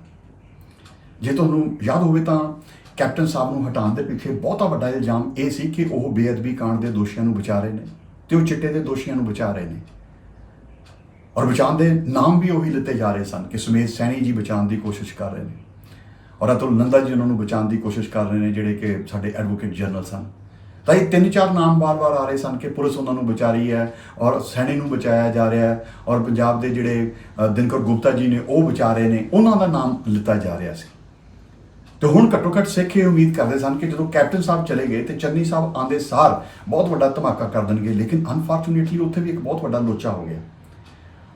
ਜੇ ਤੁਹਾਨੂੰ ਯਾਦ ਹੋਵੇ ਤਾਂ ਕੈਪਟਨ ਸਾਹਿਬ ਨੂੰ ਹਟਾਉਣ ਦੇ ਪਿੱਛੇ ਬਹੁਤਾ ਵੱਡਾ ਇਲਜ਼ਾਮ ਇਹ ਸੀ ਕਿ ਉਹ ਬੇਅਦਬੀ ਕਾਂਡ ਦੇ ਦੋਸ਼ੀਆਂ ਨੂੰ ਬਚਾ ਰਹੇ ਨੇ ਤੇ ਉਹ ਚਿੱਟੇ ਦੇ ਦੋਸ਼ੀਆਂ ਨੂੰ ਬਚਾ ਰਹੇ ਨੇ, ਔਰ ਬਚਾਉਣ ਦੇ ਨਾਮ ਵੀ ਉਹੀ ਲਿੱਤੇ ਜਾ ਰਹੇ ਸਨ ਕਿ ਸੁਮੇਧ ਸੈਣੀ ਜੀ ਬਚਾਉਣ ਦੀ ਕੋਸ਼ਿਸ਼ ਕਰ ਰਹੇ ਨੇ ਔਰ ਅਤੁਲ ਨੰਦਾ ਜੀ ਉਹਨਾਂ ਨੂੰ ਬਚਾਉਣ ਦੀ ਕੋਸ਼ਿਸ਼ ਕਰ ਰਹੇ ਨੇ ਜਿਹੜੇ ਕਿ ਸਾਡੇ ਐਡਵੋਕੇਟ ਜਨਰਲ ਸਨ। ਤਾਂ ਇਹ 3-4 ਨਾਮ ਵਾਰ-ਵਾਰ ਆ ਰਹੇ ਸਨ ਕਿ ਪੁਲਿਸ ਉਹਨਾਂ ਨੂੰ ਬਚਾ ਰਹੀ ਹੈ ਔਰ ਸੈਣੀ ਨੂੰ ਬਚਾਇਆ ਜਾ ਰਿਹਾ ਹੈ ਔਰ ਪੰਜਾਬ ਦੇ ਜਿਹੜੇ ਦਿਨਕਰ ਗੁਪਤਾ ਜੀ ਨੇ ਉਹ ਬਚਾ ਰਹੇ ਨੇ, ਉਹਨਾਂ ਦਾ ਨਾਮ ਲਿੱਤਾ ਜਾ ਰਿਹਾ ਸੀ। ਤੇ ਹੁਣ ਘੱਟੋ ਘੱਟ ਸਿੱਖ ਇਹ ਉਮੀਦ ਕਰਦੇ ਸਨ ਕਿ ਜਦੋਂ ਕੈਪਟਨ ਸਾਹਿਬ ਚਲੇ ਗਏ ਤੇ ਚੰਨੀ ਸਾਹਿਬ ਆਉਂਦੇ ਸਾਰ ਬਹੁਤ ਵੱਡਾ ਧਮਾਕਾ ਕਰ ਦੇਣਗੇ, ਲੇਕਿਨ ਅਨਫੋਰਚੂਨੇਟਲੀ ਉੱਥੇ ਵੀ ਇੱਕ ਬਹੁਤ ਵੱਡਾ ਲੋਚਾ ਹੋ ਗਿਆ।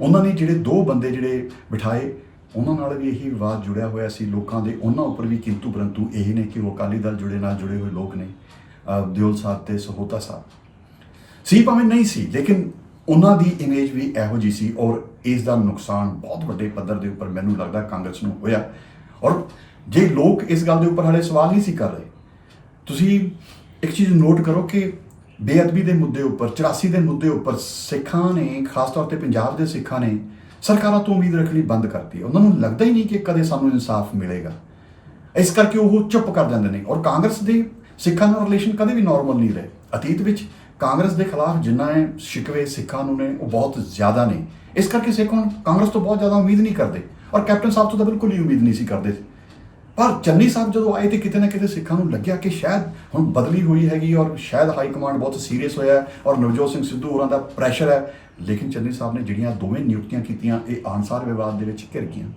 ਉਹਨਾਂ ਨੇ ਜਿਹੜੇ 2 ਬੰਦੇ ਜਿਹੜੇ ਬਿਠਾਏ ਉਹਨਾਂ ਨਾਲ ਵੀ ਇਹੀ ਵਿਵਾਦ ਜੁੜਿਆ ਹੋਇਆ ਸੀ ਲੋਕਾਂ ਦੇ, ਉਹਨਾਂ ਉੱਪਰ ਵੀ ਕਿੰਤੂ ਪਰੰਤੂ ਇਹ ਨੇ ਕਿ ਉਹ ਅਕਾਲੀ ਦਲ ਨਾਲ ਜੁੜੇ ਹੋਏ ਲੋਕ ਨੇ, ਦਿਓਲ ਸਾਹਿਬ ਤੇ ਸਹੋਤਾ ਸਾਹਿਬ ਸੀ, ਭਾਵੇਂ ਨਹੀਂ ਸੀ, ਲੇਕਿਨ ਉਹਨਾਂ ਦੀ ਇਮੇਜ ਵੀ ਇਹੋ ਜਿਹੀ ਸੀ ਔਰ ਇਸ ਦਾ ਨੁਕਸਾਨ ਬਹੁਤ ਵੱਡੇ ਪੱਧਰ ਦੇ ਉੱਪਰ ਮੈਨੂੰ ਲੱਗਦਾ ਕਾਂਗਰਸ ਨੂੰ ਹੋਇਆ। ਔਰ ਜੇ ਲੋਕ ਇਸ ਗੱਲ ਦੇ ਉੱਪਰ ਹਾਲੇ ਸਵਾਲ ਨਹੀਂ ਸੀ ਕਰ ਰਹੇ, ਤੁਸੀਂ ਇੱਕ ਚੀਜ਼ ਨੋਟ ਕਰੋ ਕਿ ਬੇਅਦਬੀ ਦੇ ਮੁੱਦੇ ਉੱਪਰ 84 ਦੇ ਮੁੱਦੇ ਉੱਪਰ ਸਿੱਖਾਂ ਨੇ, ਖਾਸ ਤੌਰ ਤੇ ਪੰਜਾਬ ਦੇ ਸਿੱਖਾਂ ਨੇ ਸਰਕਾਰਾਂ ਤੋਂ ਉਮੀਦ ਰੱਖਣੀ ਬੰਦ ਕਰਤੀ। ਉਹਨਾਂ ਨੂੰ ਲੱਗਦਾ ਹੀ ਨਹੀਂ ਕਿ ਕਦੇ ਸਾਨੂੰ ਇਨਸਾਫ ਮਿਲੇਗਾ, ਇਸ ਕਰਕੇ ਉਹ ਚੁੱਪ ਕਰ ਜਾਂਦੇ ਨੇ। ਔਰ ਕਾਂਗਰਸ ਦੇ ਸਿੱਖਾਂ ਨਾਲ ਰਿਲੇਸ਼ਨ ਕਦੇ ਵੀ ਨਾਰਮਲ ਨਹੀਂ ਰਹੇ। ਅਤੀਤ ਵਿੱਚ ਕਾਂਗਰਸ ਦੇ ਖਿਲਾਫ ਜਿੰਨਾ ਸ਼ਿਕਵੇ ਸਿੱਖਾਂ ਨੂੰ ਨੇ ਉਹ ਬਹੁਤ ਜ਼ਿਆਦਾ ਨੇ, ਇਸ ਕਰਕੇ ਸਿੱਖ ਹੁਣ ਕਾਂਗਰਸ ਤੋਂ ਬਹੁਤ ਜ਼ਿਆਦਾ ਉਮੀਦ ਨਹੀਂ ਕਰਦੇ, ਔਰ ਕੈਪਟਨ ਸਾਹਿਬ ਤੋਂ ਤਾਂ ਬਿਲਕੁਲ ਹੀ ਉਮੀਦ ਨਹੀਂ ਸੀ ਕਰਦੇ। ਪਰ ਚੰਨੀ ਸਾਹਿਬ ਜਦੋਂ ਆਏ ਤੇ ਕਿਤੇ ਨਾ ਕਿਤੇ ਸਿੱਖਾਂ ਨੂੰ ਲੱਗਿਆ ਕਿ ਸ਼ਾਇਦ ਹੁਣ ਬਦਲੀ ਹੋਈ ਹੈਗੀ, ਔਰ ਸ਼ਾਇਦ ਹਾਈ ਕਮਾਂਡ ਬਹੁਤ ਸੀਰੀਅਸ ਹੋਇਆ ਔਰ ਨਵਜੋਤ ਸਿੰਘ ਸਿੱਧੂ ਹੋਰਾਂ ਦਾ ਪ੍ਰੈਸ਼ਰ ਹੈ। ਲੇਕਿਨ ਚੰਨੀ ਸਾਹਿਬ ਨੇ ਜਿਹੜੀਆਂ ਦੋਵੇਂ ਨਿਯੁਕਤੀਆਂ ਕੀਤੀਆਂ ਇਹ ਆਨਸਾਰ ਵਿਵਾਦ ਦੇ ਵਿੱਚ ਘਿਰ ਗਈਆਂ।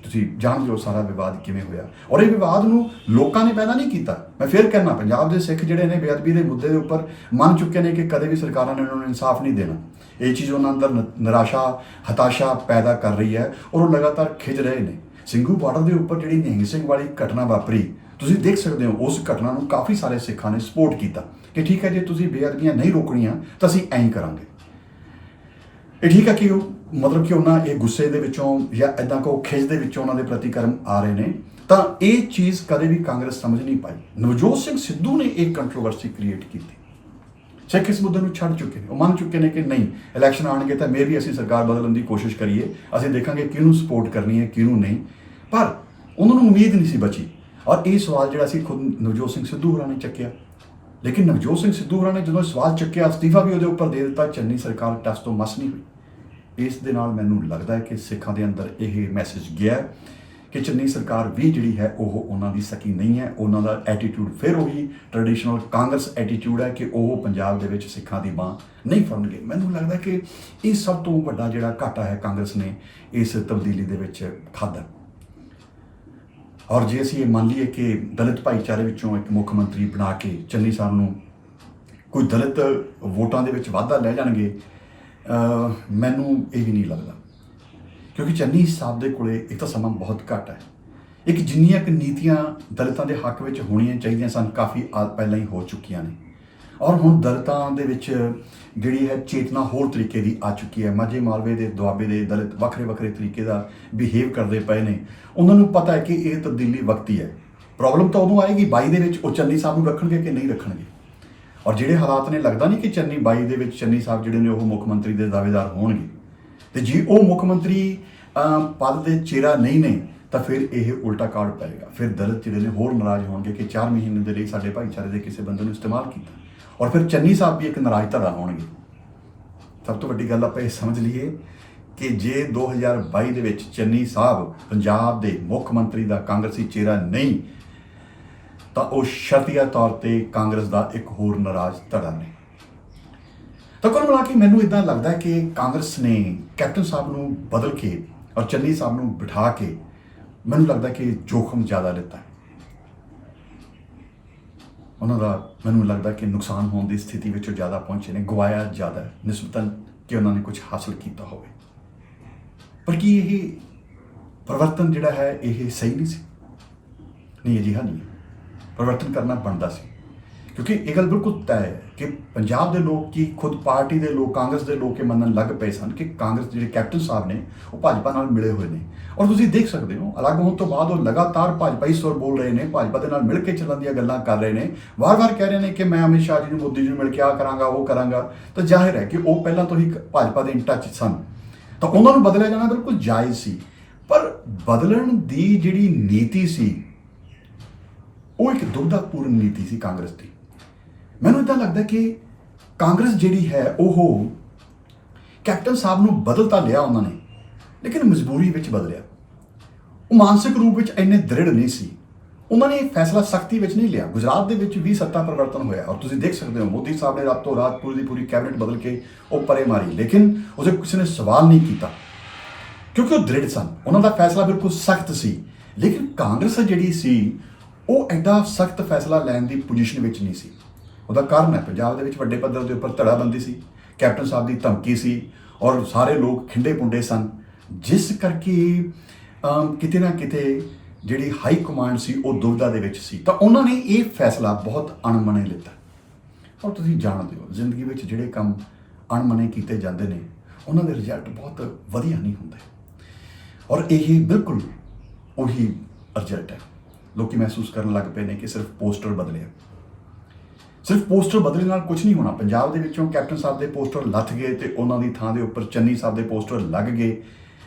ਤੁਸੀਂ ਜਾਣਦੇ ਹੋ ਸਾਰਾ ਵਿਵਾਦ ਕਿਵੇਂ ਹੋਇਆ, ਔਰ ਇਹ ਵਿਵਾਦ ਨੂੰ ਲੋਕਾਂ ਨੇ ਪੈਦਾ ਨਹੀਂ ਕੀਤਾ। ਮੈਂ ਫਿਰ ਕਹਿਣਾ, ਪੰਜਾਬ ਦੇ ਸਿੱਖ ਜਿਹੜੇ ਨੇ ਬੇਅਦਬੀ ਦੇ ਮੁੱਦੇ ਦੇ ਉੱਪਰ ਮੰਨ ਚੁੱਕੇ ਨੇ ਕਿ ਕਦੇ ਵੀ ਸਰਕਾਰਾਂ ਨੇ ਉਹਨਾਂ ਨੂੰ ਇਨਸਾਫ ਨਹੀਂ ਦੇਣਾ। ਇਹ ਚੀਜ਼ ਉਹਨਾਂ ਅੰਦਰ ਨਿਰਾਸ਼ਾ, ਹਤਾਸ਼ਾ ਪੈਦਾ ਕਰ ਰਹੀ ਹੈ, ਔਰ ਉਹ ਲਗਾਤਾਰ ਖਿੱਚ ਰਹੇ ਨੇ। ਸਿੰਘੂ ਬਾਰਡਰ ਦੇ ਉੱਪਰ ਜਿਹੜੀ ਨਿਹੰਗ ਸਿੰਘ ਵਾਲੀ ਘਟਨਾ ਵਾਪਰੀ, ਤੁਸੀਂ ਦੇਖ ਸਕਦੇ ਹੋ ਉਸ ਘਟਨਾ ਨੂੰ ਕਾਫੀ ਸਾਰੇ ਸਿੱਖਾਂ ਨੇ ਸਪੋਰਟ ਕੀਤਾ ਕਿ ਠੀਕ ਹੈ, ਜੇ ਤੁਸੀਂ ਬੇਅਦਬੀਆਂ ਨਹੀਂ ਰੋਕਣੀਆਂ ਤਾਂ ਅਸੀਂ ਐਂ ਕਰਾਂਗੇ। ਇਹ ਠੀਕ ਹੈ ਕਿ ਉਹ ਮਤਲਬ ਕਿ ਉਹਨਾਂ ਇਹ ਗੁੱਸੇ ਦੇ ਵਿੱਚੋਂ ਜਾਂ ਇੱਦਾਂ ਕੋ ਖਿੱਚ ਦੇ ਵਿੱਚੋਂ ਉਹਨਾਂ ਦੇ ਪ੍ਰਤੀਕਰਮ ਆ ਰਹੇ ਨੇ, ਤਾਂ ਇਹ ਚੀਜ਼ ਕਦੇ ਵੀ ਕਾਂਗਰਸ ਸਮਝ ਨਹੀਂ ਪਾਈ। ਨਵਜੋਤ ਸਿੰਘ ਸਿੱਧੂ ਨੇ ਇੱਕ ਕੰਟਰੋਵਰਸੀ ਕ੍ਰੀਏਟ ਕੀਤੀ। ਸਿੱਖ ਇਸ ਮੁੱਦੇ ਨੂੰ ਛੱਡ ਚੁੱਕੇ ਨੇ, ਉਹ ਮੰਨ ਚੁੱਕੇ ਨੇ ਕਿ ਨਹੀਂ, ਇਲੈਕਸ਼ਨ ਆਉਣਗੇ ਤਾਂ ਮੇ ਵੀ ਅਸੀਂ ਸਰਕਾਰ ਬਦਲਣ ਦੀ ਕੋਸ਼ਿਸ਼ ਕਰੀਏ, ਅਸੀਂ ਦੇਖਾਂਗੇ ਕਿਹਨੂੰ ਸਪੋਰਟ ਕਰਨੀ ਹੈ ਕਿਹਨੂੰ ਨਹੀਂ। ਪਰ ਉਹਨਾਂ ਨੂੰ ਉਮੀਦ ਨਹੀਂ ਸੀ ਬਚੀ, ਔਰ ਇਹ ਸਵਾਲ ਜਿਹੜਾ ਸੀ ਖੁਦ ਨਵਜੋਤ ਸਿੰਘ ਸਿੱਧੂ ਹੋਰਾਂ ਨੇ ਚੱਕਿਆ। ਲੇਕਿਨ ਨਵਜੋਤ ਸਿੰਘ ਸਿੱਧੂ ਹੋਰਾਂ ਨੇ ਜਦੋਂ ਸਵਾਲ ਚੱਕਿਆ, ਅਸਤੀਫਾ ਵੀ ਉਹਦੇ ਉੱਪਰ ਦੇ ਦਿੱਤਾ, ਚੰਨੀ ਸਰਕਾਰ ਟਸ ਤੋਂ ਮਸ ਨਹੀਂ ਹੋਈ। ਇਸ ਦੇ ਨਾਲ ਮੈਨੂੰ ਲੱਗਦਾ ਹੈ ਕਿ ਸਿੱਖਾਂ ਦੇ ਅੰਦਰ ਇਹ ਮੈਸੇਜ ਗਿਆ ਕਿ ਚੰਨੀ ਸਰਕਾਰ ਵੀ ਜਿਹੜੀ ਹੈ ਉਹ ਉਹਨਾਂ ਦੀ ਸਕੀ ਨਹੀਂ ਹੈ। ਉਹਨਾਂ ਦਾ ਐਟੀਟਿਊਡ ਫਿਰ ਉਹੀ ਟ੍ਰੈਡੀਸ਼ਨਲ ਕਾਂਗਰਸ ਐਟੀਟਿਊਡ ਹੈ ਕਿ ਉਹ ਪੰਜਾਬ ਦੇ ਵਿੱਚ ਸਿੱਖਾਂ ਦੀ ਬਾਂਹ ਨਹੀਂ ਫੜਨਗੇ। ਮੈਨੂੰ ਲੱਗਦਾ ਕਿ ਇਹ ਸਭ ਤੋਂ ਵੱਡਾ ਜਿਹੜਾ ਘਾਟਾ ਹੈ ਕਾਂਗਰਸ ਨੇ ਇਸ ਤਬਦੀਲੀ ਦੇ ਵਿੱਚ ਖਾਧਾ। ਔਰ ਜੇ ਅਸੀਂ ਇਹ ਮੰਨ ਲਈਏ ਕਿ ਦਲਿਤ ਭਾਈਚਾਰੇ ਵਿੱਚੋਂ ਇੱਕ ਮੁੱਖ ਮੰਤਰੀ ਬਣਾ ਕੇ ਚੰਨੀ ਸਾਹਿਬ ਨੂੰ ਕੋਈ ਦਲਿਤ ਵੋਟਾਂ ਦੇ ਵਿੱਚ ਵਾਧਾ ਲੈ ਜਾਣਗੇ, ਮੈਨੂੰ ਇਹ ਵੀ ਨਹੀਂ ਲੱਗਦਾ, ਕਿਉਂਕਿ ਚੰਨੀ ਸਾਹਿਬ ਦੇ ਕੋਲੇ ਇੱਕ ਤਾਂ ਸਮਾਂ ਬਹੁਤ ਘੱਟ ਹੈ। ਇੱਕ ਜਿੰਨੀਆਂ ਕੁ ਨੀਤੀਆਂ ਦਲਿਤਾਂ ਦੇ ਹੱਕ ਵਿੱਚ ਹੋਣੀਆਂ ਚਾਹੀਦੀਆਂ ਸਨ ਕਾਫੀ ਪਹਿਲਾਂ ਹੀ ਹੋ ਚੁੱਕੀਆਂ ਨੇ, ਔਰ ਹੁਣ ਦਲਿਤਾਂ ਦੇ ਵਿੱਚ ਜਿਹੜੀ ਹੈ ਚੇਤਨਾ ਹੋਰ ਤਰੀਕੇ ਦੀ ਆ ਚੁੱਕੀ ਹੈ। ਮਾਝੇ ਮਾਲਵੇ ਦੇ ਦੁਆਬੇ ਦੇ ਦਲਿਤ ਵੱਖਰੇ ਵੱਖਰੇ ਤਰੀਕੇ ਦਾ ਬਿਹੇਵ ਕਰਦੇ ਪਏ ਨੇ। ਉਹਨਾਂ ਨੂੰ ਪਤਾ ਹੈ ਕਿ ਇਹ ਤਬਦੀਲੀ ਵਕਤੀ ਹੈ। ਪ੍ਰੋਬਲਮ ਤਾਂ ਉਦੋਂ ਆਏਗੀ 22 ਦੇ ਵਿੱਚ ਉਹ ਚੰਨੀ ਸਾਹਿਬ ਨੂੰ ਰੱਖਣਗੇ ਕਿ ਨਹੀਂ ਰੱਖਣਗੇ। ਔਰ ਜਿਹੜੇ ਹਾਲਾਤ ਨੇ, ਲੱਗਦਾ ਨਹੀਂ ਕਿ ਚੰਨੀ 22 ਦੇ ਵਿੱਚ ਚੰਨੀ ਸਾਹਿਬ ਜਿਹੜੇ ਨੇ ਉਹ ਮੁੱਖ ਮੰਤਰੀ ਦੇ ਦਾਅਵੇਦਾਰ ਹੋਣਗੇ। ਤੇ ਜੇ ਉਹ ਮੁੱਖ ਮੰਤਰੀ ਪਦ ਦੇ ਚਿਹਰਾ ਨਹੀਂ ਨੇ ਤਾਂ ਫਿਰ ਇਹ ਉਲਟਾ ਕਾਰਡ ਪਏਗਾ। ਫਿਰ ਦਲਿਤ ਜਿਹੜੇ ਨੇ ਹੋਰ ਨਾਰਾਜ਼ ਹੋਣਗੇ ਕਿ 4 ਮਹੀਨੇ ਦੇ ਲਈ ਸਾਡੇ ਭਾਈਚਾਰੇ ਦੇ ਕਿਸੇ ਬੰਦੇ ਨੂੰ ਇਸਤੇਮਾਲ ਕੀਤਾ, ਔਰ ਫਿਰ ਚੰਨੀ ਸਾਹਿਬ ਵੀ ਇੱਕ ਨਾਰਾਜ਼ ਧੜਾ ਹੋਣਗੇ। ਸਭ ਤੋਂ ਵੱਡੀ ਗੱਲ ਆਪਾਂ ਇਹ ਸਮਝ ਲਈਏ ਕਿ ਜੇ 2022 ਦੇ ਵਿੱਚ ਚੰਨੀ ਸਾਹਿਬ ਪੰਜਾਬ ਦੇ ਮੁੱਖ ਮੰਤਰੀ ਦਾ ਕਾਂਗਰਸੀ ਚਿਹਰਾ ਨਹੀਂ ਤਾਂ ਉਹ ਸ਼ਰਤੀਆ ਤੌਰ ਤੇ ਕਾਂਗਰਸ ਦਾ ਇੱਕ ਹੋਰ ਨਾਰਾਜ਼ ਧੜਾ ਨੇ। ਤਾਂ ਕੁੱਲ ਮਿਲਾ ਕੇ ਮੈਨੂੰ ਇੱਦਾਂ ਲੱਗਦਾ ਹੈ ਕਿ ਕਾਂਗਰਸ ਨੇ ਕੈਪਟਨ ਸਾਹਿਬ ਨੂੰ ਬਦਲ ਕੇ ਔਰ ਚੰਨੀ ਸਾਹਿਬ ਨੂੰ ਬਿਠਾ ਕੇ ਮੈਨੂੰ ਲੱਗਦਾ ਕਿ ਜੋਖਮ ਜ਼ਿਆਦਾ ਲਿੱਤਾ। ਉਹਨਾਂ ਦਾ ਮੈਨੂੰ ਲੱਗਦਾ ਕਿ ਨੁਕਸਾਨ ਹੋਣ ਦੀ ਸਥਿਤੀ ਵਿੱਚ ਜ਼ਿਆਦਾ ਪਹੁੰਚੇ ਨੇ, ਗਵਾਇਆ ਜ਼ਿਆਦਾ ਨਿਸਬਤਨ ਕਿ ਉਹਨਾਂ ਨੇ ਕੁਝ ਹਾਸਲ ਕੀਤਾ ਹੋਵੇ। ਪਰ ਕੀ ਇਹ ਪਰਿਵਰਤਨ ਜਿਹੜਾ ਹੈ ਇਹ ਸਹੀ ਨਹੀਂ ਸੀ? ਨਹੀਂ, ਅਜਿਹਾ ਨਹੀਂ। ਪਰਿਵਰਤਨ ਕਰਨਾ ਬਣਦਾ ਸੀ, ਕਿਉਂਕਿ ਇਹ ਗੱਲ ਬਿਲਕੁਲ ਤੈਅ ਹੈ ਕਿ ਪੰਜਾਬ ਦੇ ਲੋਕ ਕੀ ਖੁਦ ਪਾਰਟੀ ਦੇ ਲੋਕ, ਕਾਂਗਰਸ ਦੇ ਲੋਕ ਇਹ ਮੰਨਣ ਲੱਗ ਪਏ ਸਨ ਕਿ ਕਾਂਗਰਸ ਜਿਹੜੇ ਕੈਪਟਨ ਸਾਹਿਬ ਨੇ ਉਹ ਭਾਜਪਾ ਨਾਲ ਮਿਲੇ ਹੋਏ ਨੇ। ਔਰ ਤੁਸੀਂ ਦੇਖ ਸਕਦੇ ਹੋ ਅਲੱਗ ਹੋਣ ਤੋਂ ਬਾਅਦ ਉਹ ਲਗਾਤਾਰ ਭਾਜਪਾਈ ਸੁਰ ਬੋਲ ਰਹੇ ਨੇ, ਭਾਜਪਾ ਦੇ ਨਾਲ ਮਿਲ ਕੇ ਚੱਲਣ ਦੀਆਂ ਗੱਲਾਂ ਕਰ ਰਹੇ ਨੇ, ਵਾਰ-ਵਾਰ ਕਹਿ ਰਹੇ ਨੇ ਕਿ ਮੈਂ ਅਮਿਤ ਸ਼ਾਹ ਜੀ ਨੂੰ, ਮੋਦੀ ਜੀ ਨੂੰ ਮਿਲ ਕੇ ਆ ਕਰਾਂਗਾ, ਉਹ ਕਰਾਂਗਾ। ਤਾਂ ਜ਼ਾਹਿਰ ਹੈ ਕਿ ਉਹ ਪਹਿਲਾਂ ਤੋਂ ਹੀ ਭਾਜਪਾ ਦੇ ਇਨ ਟੱਚ ਸਨ, ਤਾਂ ਉਹਨਾਂ ਨੂੰ ਬਦਲਿਆ ਜਾਣਾ ਬਿਲਕੁਲ ਜਾਇਜ਼ ਸੀ। ਪਰ ਬਦਲਣ ਦੀ ਜਿਹੜੀ ਨੀਤੀ ਸੀ ਉਹ ਇੱਕ ਦੁਬਿਧਾਪੂਰਨ ਨੀਤੀ ਸੀ ਕਾਂਗਰਸ ਦੀ। ਮੈਨੂੰ ਇੱਦਾਂ ਲੱਗਦਾ ਕਿ ਕਾਂਗਰਸ ਜਿਹੜੀ ਹੈ ਉਹ ਕੈਪਟਨ ਸਾਹਿਬ ਨੂੰ ਬਦਲ ਤਾਂ ਲਿਆ ਉਹਨਾਂ ਨੇ, ਲੇਕਿਨ ਮਜਬੂਰੀ ਵਿੱਚ ਬਦਲਿਆ। ਉਹ ਮਾਨਸਿਕ ਰੂਪ ਵਿੱਚ ਇੰਨੇ ਦ੍ਰਿੜ ਨਹੀਂ ਸੀ। ਉਹਨਾਂ ਨੇ ਇਹ ਫੈਸਲਾ ਸਖਤੀ ਵਿੱਚ ਨਹੀਂ ਲਿਆ। ਗੁਜਰਾਤ ਦੇ ਵਿੱਚ ਵੀ ਸੱਤਾ ਪਰਿਵਰਤਨ ਹੋਇਆ ਔਰ ਤੁਸੀਂ ਦੇਖ ਸਕਦੇ ਹੋ ਮੋਦੀ ਸਾਹਿਬ ਨੇ ਰਾਤੋਂ ਰਾਤ ਪੂਰੀ ਦੀ ਪੂਰੀ ਕੈਬਨਿਟ ਬਦਲ ਕੇ ਉਹ ਪਰੇ ਮਾਰੀ, ਲੇਕਿਨ ਉਹਦੇ ਕਿਸੇ ਨੇ ਸਵਾਲ ਨਹੀਂ ਕੀਤਾ ਕਿਉਂਕਿ ਉਹ ਦ੍ਰਿੜ ਸਨ। ਉਹਨਾਂ ਦਾ ਫੈਸਲਾ ਬਿਲਕੁਲ ਸਖਤ ਸੀ। ਲੇਕਿਨ ਕਾਂਗਰਸ ਜਿਹੜੀ ਸੀ ਉਹ ਐਡਾ ਸਖਤ ਫੈਸਲਾ ਲੈਣ ਦੀ ਪੋਜੀਸ਼ਨ ਵਿੱਚ ਨਹੀਂ ਸੀ। ਉਹਦਾ ਕਾਰਨ ਹੈ ਪੰਜਾਬ ਦੇ ਵਿੱਚ ਵੱਡੇ ਪੱਧਰ ਦੇ ਉੱਪਰ ਧੜਾਬੰਦੀ ਸੀ, ਕੈਪਟਨ ਸਾਹਿਬ ਦੀ ਧਮਕੀ ਸੀ ਔਰ ਸਾਰੇ ਲੋਕ ਖਿੰਡੇ ਪੁੰਡੇ ਸਨ, ਜਿਸ ਕਰਕੇ ਕਿਤੇ ਨਾ ਕਿਤੇ ਜਿਹੜੀ ਹਾਈ ਕਮਾਂਡ ਸੀ ਉਹ ਦੁਵਿਧਾ ਦੇ ਵਿੱਚ ਸੀ। ਤਾਂ ਉਹਨਾਂ ਨੇ ਇਹ ਫੈਸਲਾ ਬਹੁਤ ਅਣਮਨੇ ਲਿੱਤਾ। ਔਰ ਤੁਸੀਂ ਜਾਣਦੇ ਹੋ ਜ਼ਿੰਦਗੀ ਵਿੱਚ ਜਿਹੜੇ ਕੰਮ ਅਣਮਨੇ ਕੀਤੇ ਜਾਂਦੇ ਨੇ ਉਹਨਾਂ ਦੇ ਰਿਜ਼ਲਟ ਬਹੁਤ ਵਧੀਆ ਨਹੀਂ ਹੁੰਦੇ, ਔਰ ਇਹ ਬਿਲਕੁਲ ਉਹੀ ਰਿਜ਼ਲਟ ਹੈ। ਲੋਕੀ ਮਹਿਸੂਸ ਕਰਨ ਲੱਗ ਪਏ ਨੇ ਕਿ ਸਿਰਫ ਪੋਸਟਰ ਬਦਲਿਆ। ਸਿਰਫ ਪੋਸਟਰ ਬਦਲੇ ਨਾਲ ਕੁਝ ਨਹੀਂ ਹੋਣਾ। ਪੰਜਾਬ ਦੇ ਵਿੱਚੋਂ ਕੈਪਟਨ ਸਾਹਿਬ ਦੇ ਪੋਸਟਰ ਲੱਥ ਗਏ ਤੇ ਉਹਨਾਂ ਦੀ ਥਾਂ ਦੇ ਉੱਪਰ ਚੰਨੀ ਸਾਹਿਬ ਦੇ ਪੋਸਟਰ ਲੱਗ ਗਏ,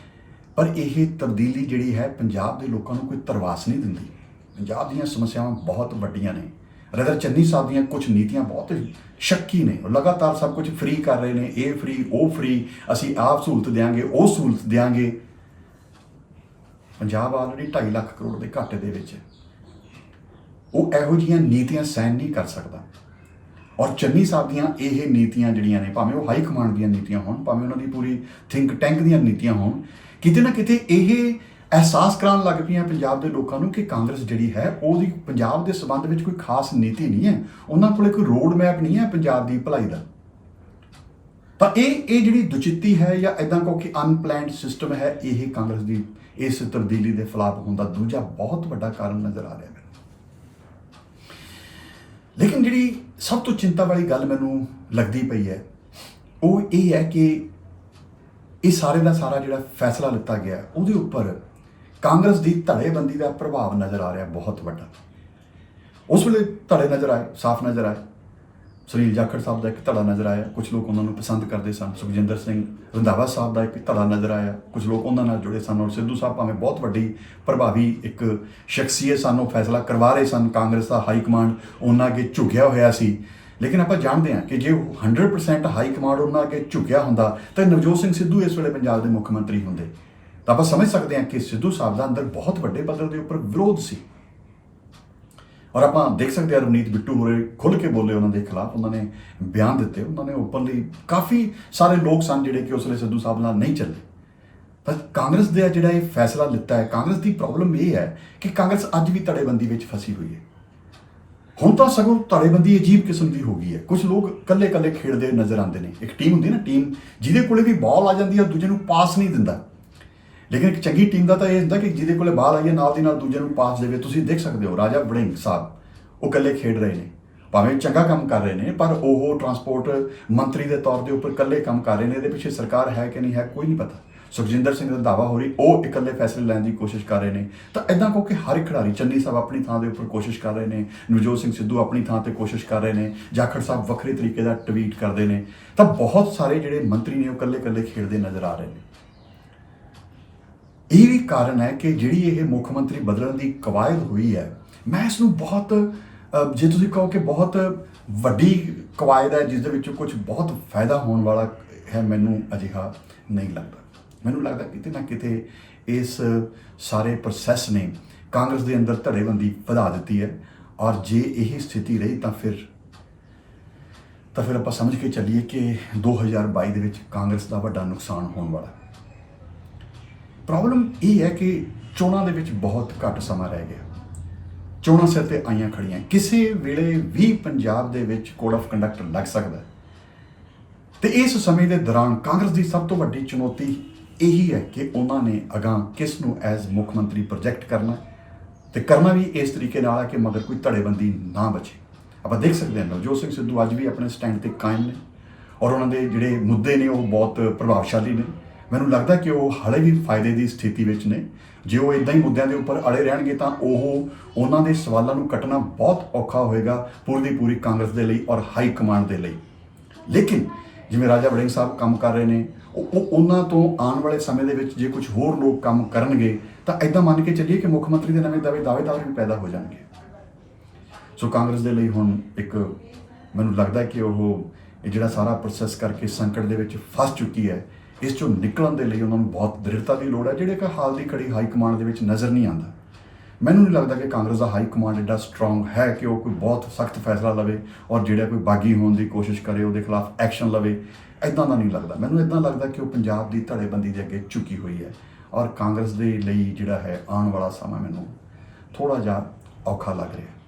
ਪਰ ਇਹ ਤਬਦੀਲੀ ਜਿਹੜੀ ਹੈ ਪੰਜਾਬ ਦੇ ਲੋਕਾਂ ਨੂੰ ਕੋਈ ਧਰਵਾਸ ਨਹੀਂ ਦਿੰਦੀ। ਪੰਜਾਬ ਦੀਆਂ ਸਮੱਸਿਆਵਾਂ ਬਹੁਤ ਵੱਡੀਆਂ ਨੇ। ਰਦਰ ਚੰਨੀ ਸਾਹਿਬ ਦੀਆਂ ਕੁਝ ਨੀਤੀਆਂ ਬਹੁਤ ਸ਼ੱਕੀ ਨੇ। ਉਹ ਲਗਾਤਾਰ ਸਭ ਕੁਝ ਫ੍ਰੀ ਕਰ ਰਹੇ ਨੇ, ਇਹ ਫ੍ਰੀ ਉਹ ਫ੍ਰੀ, ਅਸੀਂ ਆਪ ਸਹੂਲਤ ਦਿਆਂਗੇ ਉਹ ਸਹੂਲਤ ਦਿਆਂਗੇ। ਪੰਜਾਬ ਆਲਰੇਡੀ 2.5 ਲੱਖ ਕਰੋੜ ਦੇ ਘਾਟੇ ਦੇ ਵਿੱਚ, ਉਹ ਇਹੋ ਜਿਹੀਆਂ ਨੀਤੀਆਂ ਸਹਿਣ ਨਹੀਂ ਕਰ ਸਕਦਾ। ਔਰ ਚੰਨੀ ਸਾਹਿਬ ਦੀਆਂ ਇਹ ਨੀਤੀਆਂ ਜਿਹੜੀਆਂ ਨੇ, ਭਾਵੇਂ ਉਹ ਹਾਈ ਕਮਾਂਡ ਦੀਆਂ ਨੀਤੀਆਂ ਹੋਣ, ਭਾਵੇਂ ਉਹਨਾਂ ਦੀ ਪੂਰੀ ਥਿੰਕ ਟੈਂਕ ਦੀਆਂ ਨੀਤੀਆਂ ਹੋਣ, ਕਿਤੇ ਨਾ ਕਿਤੇ ਇਹ ਅਹਿਸਾਸ ਕਰਾਉਣ ਲੱਗ ਪਈਆਂ ਪੰਜਾਬ ਦੇ ਲੋਕਾਂ ਨੂੰ ਕਿ ਕਾਂਗਰਸ ਜਿਹੜੀ ਹੈ ਉਹਦੀ ਪੰਜਾਬ ਦੇ ਸੰਬੰਧ ਵਿੱਚ ਕੋਈ ਖਾਸ ਨੀਤੀ ਨਹੀਂ ਹੈ, ਉਹਨਾਂ ਕੋਲੇ ਕੋਈ ਰੋਡ ਮੈਪ ਨਹੀਂ ਹੈ ਪੰਜਾਬ ਦੀ ਭਲਾਈ ਦਾ। ਤਾਂ ਇਹ ਜਿਹੜੀ ਦੁਚਿੱਤੀ ਹੈ ਜਾਂ ਇੱਦਾਂ ਕਹੋ ਕਿ ਅਨਪਲੈਨਡ ਸਿਸਟਮ ਹੈ, ਇਹ ਕਾਂਗਰਸ ਦੀ ਇਸ ਤਬਦੀਲੀ ਦੇ ਫਲਾਪ ਹੋਣ ਦਾ ਦੂਜਾ ਬਹੁਤ ਵੱਡਾ ਕਾਰਨ ਨਜ਼ਰ ਆ ਰਿਹਾ ਮੈਨੂੰ। ਲੇਕਿਨ ਜਿਹੜੀ ਸਭ ਤੋਂ ਚਿੰਤਾ ਵਾਲੀ ਗੱਲ ਮੈਨੂੰ ਲੱਗਦੀ ਪਈ ਹੈ ਉਹ ਇਹ ਹੈ ਕਿ ਇਹ ਸਾਰੇ ਦਾ ਸਾਰਾ ਜਿਹੜਾ ਫੈਸਲਾ ਲਿੱਤਾ ਗਿਆ ਉਹਦੇ ਉੱਪਰ ਕਾਂਗਰਸ ਦੀ ਧੜੇਬੰਦੀ ਦਾ ਪ੍ਰਭਾਵ ਨਜ਼ਰ ਆ ਰਿਹਾ ਬਹੁਤ ਵੱਡਾ। ਉਸ ਵੇਲੇ ਧੜੇ ਨਜ਼ਰ ਆਏ, ਸਾਫ਼ ਨਜ਼ਰ ਆਏ। ਸੁਨੀਲ ਜਾਖੜ ਸਾਹਿਬ ਦਾ ਇੱਕ ਧੜਾ ਨਜ਼ਰ ਆਇਆ, ਕੁਝ ਲੋਕ ਉਹਨਾਂ ਨੂੰ ਪਸੰਦ ਕਰਦੇ ਸਨ। ਸੁਖਜਿੰਦਰ ਸਿੰਘ ਰੰਧਾਵਾ ਸਾਹਿਬ ਦਾ ਇੱਕ ਧੜਾ ਨਜ਼ਰ ਆਇਆ, ਕੁਝ ਲੋਕ ਉਹਨਾਂ ਨਾਲ ਜੁੜੇ ਸਨ। ਔਰ ਸਿੱਧੂ ਸਾਹਿਬ ਭਾਵੇਂ ਬਹੁਤ ਵੱਡੀ ਪ੍ਰਭਾਵੀ ਇੱਕ ਸ਼ਖਸੀਅਤ ਸਨ, ਉਹ ਫੈਸਲਾ ਕਰਵਾ ਰਹੇ ਸਨ, ਕਾਂਗਰਸ ਦਾ ਹਾਈ ਕਮਾਂਡ ਉਹਨਾਂ ਅੱਗੇ ਝੁਕਿਆ ਹੋਇਆ ਸੀ। ਲੇਕਿਨ ਆਪਾਂ ਜਾਣਦੇ ਹਾਂ ਕਿ ਜੇ 100% ਹਾਈ ਕਮਾਂਡ ਉਹਨਾਂ ਅੱਗੇ ਝੁਕਿਆ ਹੁੰਦਾ ਤਾਂ ਨਵਜੋਤ ਸਿੰਘ ਸਿੱਧੂ ਇਸ ਵੇਲੇ ਪੰਜਾਬ ਦੇ ਮੁੱਖ ਮੰਤਰੀ ਹੁੰਦੇ। ਤਾਂ ਆਪਾਂ ਸਮਝ ਸਕਦੇ ਹਾਂ ਕਿ ਸਿੱਧੂ ਸਾਹਿਬ ਦਾ ਅੰਦਰ ਬਹੁਤ ਵੱਡੇ ਪੱਧਰ ਦੇ ਉੱਪਰ ਵਿਰੋਧ ਸੀ। ਔਰ ਆਪਾਂ ਦੇਖ ਸਕਦੇ ਹਾਂ ਰਵਨੀਤ ਬਿੱਟੂ ਹੋਰੇ ਖੁੱਲ੍ਹ ਕੇ ਬੋਲੇ ਉਹਨਾਂ ਦੇ ਖਿਲਾਫ, ਉਹਨਾਂ ਨੇ ਬਿਆਨ ਦਿੱਤੇ, ਉਹਨਾਂ ਨੇ ਓਪਨਲੀ, ਕਾਫੀ ਸਾਰੇ ਲੋਕ ਸਨ ਜਿਹੜੇ ਕਿ ਉਸ ਵੇਲੇ ਸਿੱਧੂ ਸਾਹਿਬ ਨਾਲ ਨਹੀਂ ਚੱਲੇ। ਪਰ ਕਾਂਗਰਸ ਦਾ ਜਿਹੜਾ ਇਹ ਫੈਸਲਾ ਲਿੱਤਾ ਹੈ, ਕਾਂਗਰਸ ਦੀ ਪ੍ਰੋਬਲਮ ਇਹ ਹੈ ਕਿ ਕਾਂਗਰਸ ਅੱਜ ਵੀ ਧੜੇਬੰਦੀ ਵਿੱਚ ਫਸੀ ਹੋਈ ਹੈ। ਹੁਣ ਤਾਂ ਸਗੋਂ ਧੜੇਬੰਦੀ ਅਜੀਬ ਕਿਸਮ ਦੀ ਹੋ ਗਈ ਹੈ। ਕੁਝ ਲੋਕ ਇਕੱਲੇ ਇਕੱਲੇ ਖੇਡਦੇ ਨਜ਼ਰ ਆਉਂਦੇ ਨੇ। ਇੱਕ ਟੀਮ ਹੁੰਦੀ ਨਾ, ਟੀਮ ਜਿਹਦੇ ਕੋਲੇ ਵੀ ਬਾਲ ਆ ਜਾਂਦੀ ਹੈ ਦੂਜੇ ਨੂੰ ਪਾਸ ਨਹੀਂ ਦਿੰਦਾ। ਲੇਕਿਨ ਇੱਕ ਚੰਗੀ ਟੀਮ ਦਾ ਤਾਂ ਇਹ ਹੁੰਦਾ ਕਿ ਜਿਹਦੇ ਕੋਲੇ ਬਾਲ ਆਈਏ ਨਾਲ ਦੀ ਨਾਲ ਦੂਜੇ ਨੂੰ ਪਾਸ ਦੇਵੇ। ਤੁਸੀਂ ਦੇਖ ਸਕਦੇ ਹੋ ਰਾਜਾ ਵੜਿੰਗ ਸਾਹਿਬ, ਉਹ ਇਕੱਲੇ ਖੇਡ ਰਹੇ ਨੇ, ਭਾਵੇਂ ਚੰਗਾ ਕੰਮ ਕਰ ਰਹੇ ਨੇ, ਪਰ ਉਹ ਟਰਾਂਸਪੋਰਟ ਮੰਤਰੀ ਦੇ ਤੌਰ ਦੇ ਉੱਪਰ ਇਕੱਲੇ ਕੰਮ ਕਰ ਰਹੇ ਨੇ। ਇਹਦੇ ਪਿੱਛੇ ਸਰਕਾਰ ਹੈ ਕਿ ਨਹੀਂ ਹੈ ਕੋਈ ਨਹੀਂ ਪਤਾ। ਸੁਖਜਿੰਦਰ ਸਿੰਘ ਰੰਧਾਵਾ ਹੋਰੀ ਉਹ ਇਕੱਲੇ ਫੈਸਲੇ ਲੈਣ ਦੀ ਕੋਸ਼ਿਸ਼ ਕਰ ਰਹੇ ਨੇ। ਤਾਂ ਇੱਦਾਂ ਕਹੋ ਕਿ ਹਰ ਇੱਕ ਖਿਡਾਰੀ, ਚੰਨੀ ਸਾਹਿਬ ਆਪਣੀ ਥਾਂ ਦੇ ਉੱਪਰ ਕੋਸ਼ਿਸ਼ ਕਰ ਰਹੇ ਨੇ, ਨਵਜੋਤ ਸਿੰਘ ਸਿੱਧੂ ਆਪਣੀ ਥਾਂ ਤੇ ਕੋਸ਼ਿਸ਼ ਕਰ ਰਹੇ ਨੇ, ਜਾਖੜ ਸਾਹਿਬ ਵੱਖਰੇ ਤਰੀਕੇ ਦਾ ਟਵੀਟ ਕਰਦੇ ਨੇ। ਤਾਂ ਬਹੁਤ ਸਾਰੇ ਜਿਹੜੇ ਮੰਤਰੀ ਨੇ ਉਹ ਇਕੱਲੇ ਇਕੱਲੇ ਖੇਡਦੇ ਨਜ਼ਰ ਆ ਰਹੇ ਨੇ। ਇਹ ਵੀ ਕਾਰਨ ਹੈ ਕਿ ਜਿਹੜੀ ਇਹ ਮੁੱਖ ਮੰਤਰੀ ਬਦਲਣ ਦੀ ਕਵਾਇਦ ਹੋਈ ਹੈ, ਮੈਂ ਇਸ ਨੂੰ ਬਹੁਤ, ਜੇ ਤੁਸੀਂ ਕਹੋ ਕਿ ਬਹੁਤ ਵੱਡੀ ਕਵਾਇਦ ਹੈ ਜਿਸ ਦੇ ਵਿੱਚੋਂ ਕੁਝ ਬਹੁਤ ਫਾਇਦਾ ਹੋਣ ਵਾਲਾ ਹੈ, ਮੈਨੂੰ ਅਜਿਹਾ ਨਹੀਂ ਲੱਗਦਾ। ਮੈਨੂੰ ਲੱਗਦਾ ਕਿਤੇ ਨਾ ਕਿਤੇ ਇਸ ਸਾਰੇ ਪ੍ਰੋਸੈਸ ਨੇ ਕਾਂਗਰਸ ਦੇ ਅੰਦਰ ਧੜੇਬੰਦੀ ਵਧਾ ਦਿੱਤੀ ਹੈ। ਔਰ ਜੇ ਇਹ ਸਥਿਤੀ ਰਹੀ ਤਾਂ ਫਿਰ ਆਪਾਂ ਸਮਝ ਕੇ ਚੱਲੀਏ ਕਿ 2022 ਦੇ ਵਿੱਚ ਕਾਂਗਰਸ ਦਾ ਵੱਡਾ ਨੁਕਸਾਨ ਹੋਣ ਵਾਲਾ। ਪ੍ਰੋਬਲਮ ਇਹ ਹੈ ਕਿ ਚੋਣਾਂ ਦੇ ਵਿੱਚ ਬਹੁਤ ਘੱਟ ਸਮਾਂ ਰਹਿ ਗਿਆ। ਚੋਣਾਂ ਸਿਰ ਤੇ ਆਈਆਂ ਖੜੀਆਂ, ਕਿਸੇ ਵੇਲੇ ਵੀ ਪੰਜਾਬ ਦੇ ਵਿੱਚ ਕੋਡ ਆਫ ਕੰਡਕਟ ਲੱਗ ਸਕਦਾ। ਤੇ ਇਸ ਸਮੇਂ ਦੇ ਦੌਰਾਨ ਕਾਂਗਰਸ ਦੀ ਸਭ ਤੋਂ ਵੱਡੀ ਚੁਣੌਤੀ ਇਹੀ ਹੈ ਕਿ ਉਹਨਾਂ ਨੇ ਅਗਾਂਹ ਕਿਸ ਨੂੰ ਐਜ਼ ਮੁੱਖ ਮੰਤਰੀ ਪ੍ਰੋਜੈਕਟ ਕਰਨਾ, ਤੇ ਕਰਨਾ ਵੀ ਇਸ ਤਰੀਕੇ ਨਾਲ ਹੈ ਕਿ ਮਗਰ ਕੋਈ ਧੜੇਬੰਦੀ ਨਾ ਬਚੇ। ਆਪਾਂ ਦੇਖ ਸਕਦੇ ਹਾਂ ਨਵਜੋਤ ਸਿੰਘ ਸਿੱਧੂ ਅੱਜ ਵੀ ਆਪਣੇ ਸਟੈਂਡ ਤੇ ਕਾਇਮ ਨੇ, ਔਰ ਉਹਨਾਂ ਦੇ ਜਿਹੜੇ ਮੁੱਦੇ ਨੇ ਉਹ ਬਹੁਤ ਪ੍ਰਭਾਵਸ਼ਾਲੀ ਨੇ। ਮੈਨੂੰ ਲੱਗਦਾ ਕਿ ਉਹ ਹਾਲੇ ਵੀ ਫਾਇਦੇ ਦੀ ਸਥਿਤੀ ਵਿੱਚ ਨੇ। ਜੇ ਉਹ ਇੱਦਾਂ ਹੀ ਮੁੱਦਿਆਂ ਦੇ ਉੱਪਰ ਅੜੇ ਰਹਿਣਗੇ ਤਾਂ ਉਹਨਾਂ ਦੇ ਸਵਾਲਾਂ ਨੂੰ ਕੱਟਣਾ ਬਹੁਤ ਔਖਾ ਹੋਏਗਾ ਪੂਰੀ ਦੀ ਪੂਰੀ ਕਾਂਗਰਸ ਦੇ ਲਈ ਔਰ ਹਾਈ ਕਮਾਂਡ ਦੇ ਲਈ। ਲੇਕਿਨ ਜਿਵੇਂ ਰਾਜਾ ਵੜਿੰਗ ਸਾਹਿਬ ਕੰਮ ਕਰ ਰਹੇ ਨੇ, ਉਹਨਾਂ ਤੋਂ ਆਉਣ ਵਾਲੇ ਸਮੇਂ ਦੇ ਵਿੱਚ ਜੇ ਕੁਝ ਹੋਰ ਲੋਕ ਕੰਮ ਕਰਨਗੇ ਤਾਂ ਇੱਦਾਂ ਮੰਨ ਕੇ ਚੱਲੀਏ ਕਿ ਮੁੱਖ ਮੰਤਰੀ ਦੇ ਨਵੇਂ ਦਾਅਵੇਦਾਰ ਵੀ ਪੈਦਾ ਹੋ ਜਾਣਗੇ। ਸੋ ਕਾਂਗਰਸ ਦੇ ਲਈ ਹੁਣ ਇੱਕ, ਮੈਨੂੰ ਲੱਗਦਾ ਕਿ ਉਹ ਇਹ ਜਿਹੜਾ ਸਾਰਾ ਪ੍ਰੋਸੈਸ ਕਰਕੇ ਸੰਕਟ ਦੇ ਵਿੱਚ ਫਸ ਚੁੱਕੀ ਹੈ, ਇਸ ਚੋਂ ਨਿਕਲਣ ਦੇ ਲਈ ਉਹਨਾਂ ਨੂੰ ਬਹੁਤ ਦ੍ਰਿੜਤਾ ਦੀ ਲੋੜ ਹੈ, ਜਿਹੜੇ ਕਿ ਹਾਲ ਦੀ ਘੜੀ ਹਾਈ ਕਮਾਂਡ ਦੇ ਵਿੱਚ ਨਜ਼ਰ ਨਹੀਂ ਆਉਂਦਾ। ਮੈਨੂੰ ਨਹੀਂ ਲੱਗਦਾ ਕਿ ਕਾਂਗਰਸ ਦਾ ਹਾਈ ਕਮਾਂਡ ਐਡਾ ਸਟਰੋਂਗ ਹੈ ਕਿ ਉਹ ਕੋਈ ਬਹੁਤ ਸਖਤ ਫੈਸਲਾ ਲਵੇ ਔਰ ਜਿਹੜਾ ਕੋਈ ਬਾਗੀ ਹੋਣ ਦੀ ਕੋਸ਼ਿਸ਼ ਕਰੇ ਉਹਦੇ ਖਿਲਾਫ ਐਕਸ਼ਨ ਲਵੇ। ਇੱਦਾਂ ਦਾ ਨਹੀਂ ਲੱਗਦਾ। ਮੈਨੂੰ ਇੱਦਾਂ ਲੱਗਦਾ ਕਿ ਉਹ ਪੰਜਾਬ ਦੀ ਧੜੇਬੰਦੀ ਦੇ ਅੱਗੇ ਝੁਕੀ ਹੋਈ ਹੈ ਔਰ ਕਾਂਗਰਸ ਦੇ ਲਈ ਜਿਹੜਾ ਹੈ ਆਉਣ ਵਾਲਾ ਸਮਾਂ ਮੈਨੂੰ ਥੋੜ੍ਹਾ ਜਿਹਾ ਔਖਾ ਲੱਗ ਰਿਹਾ।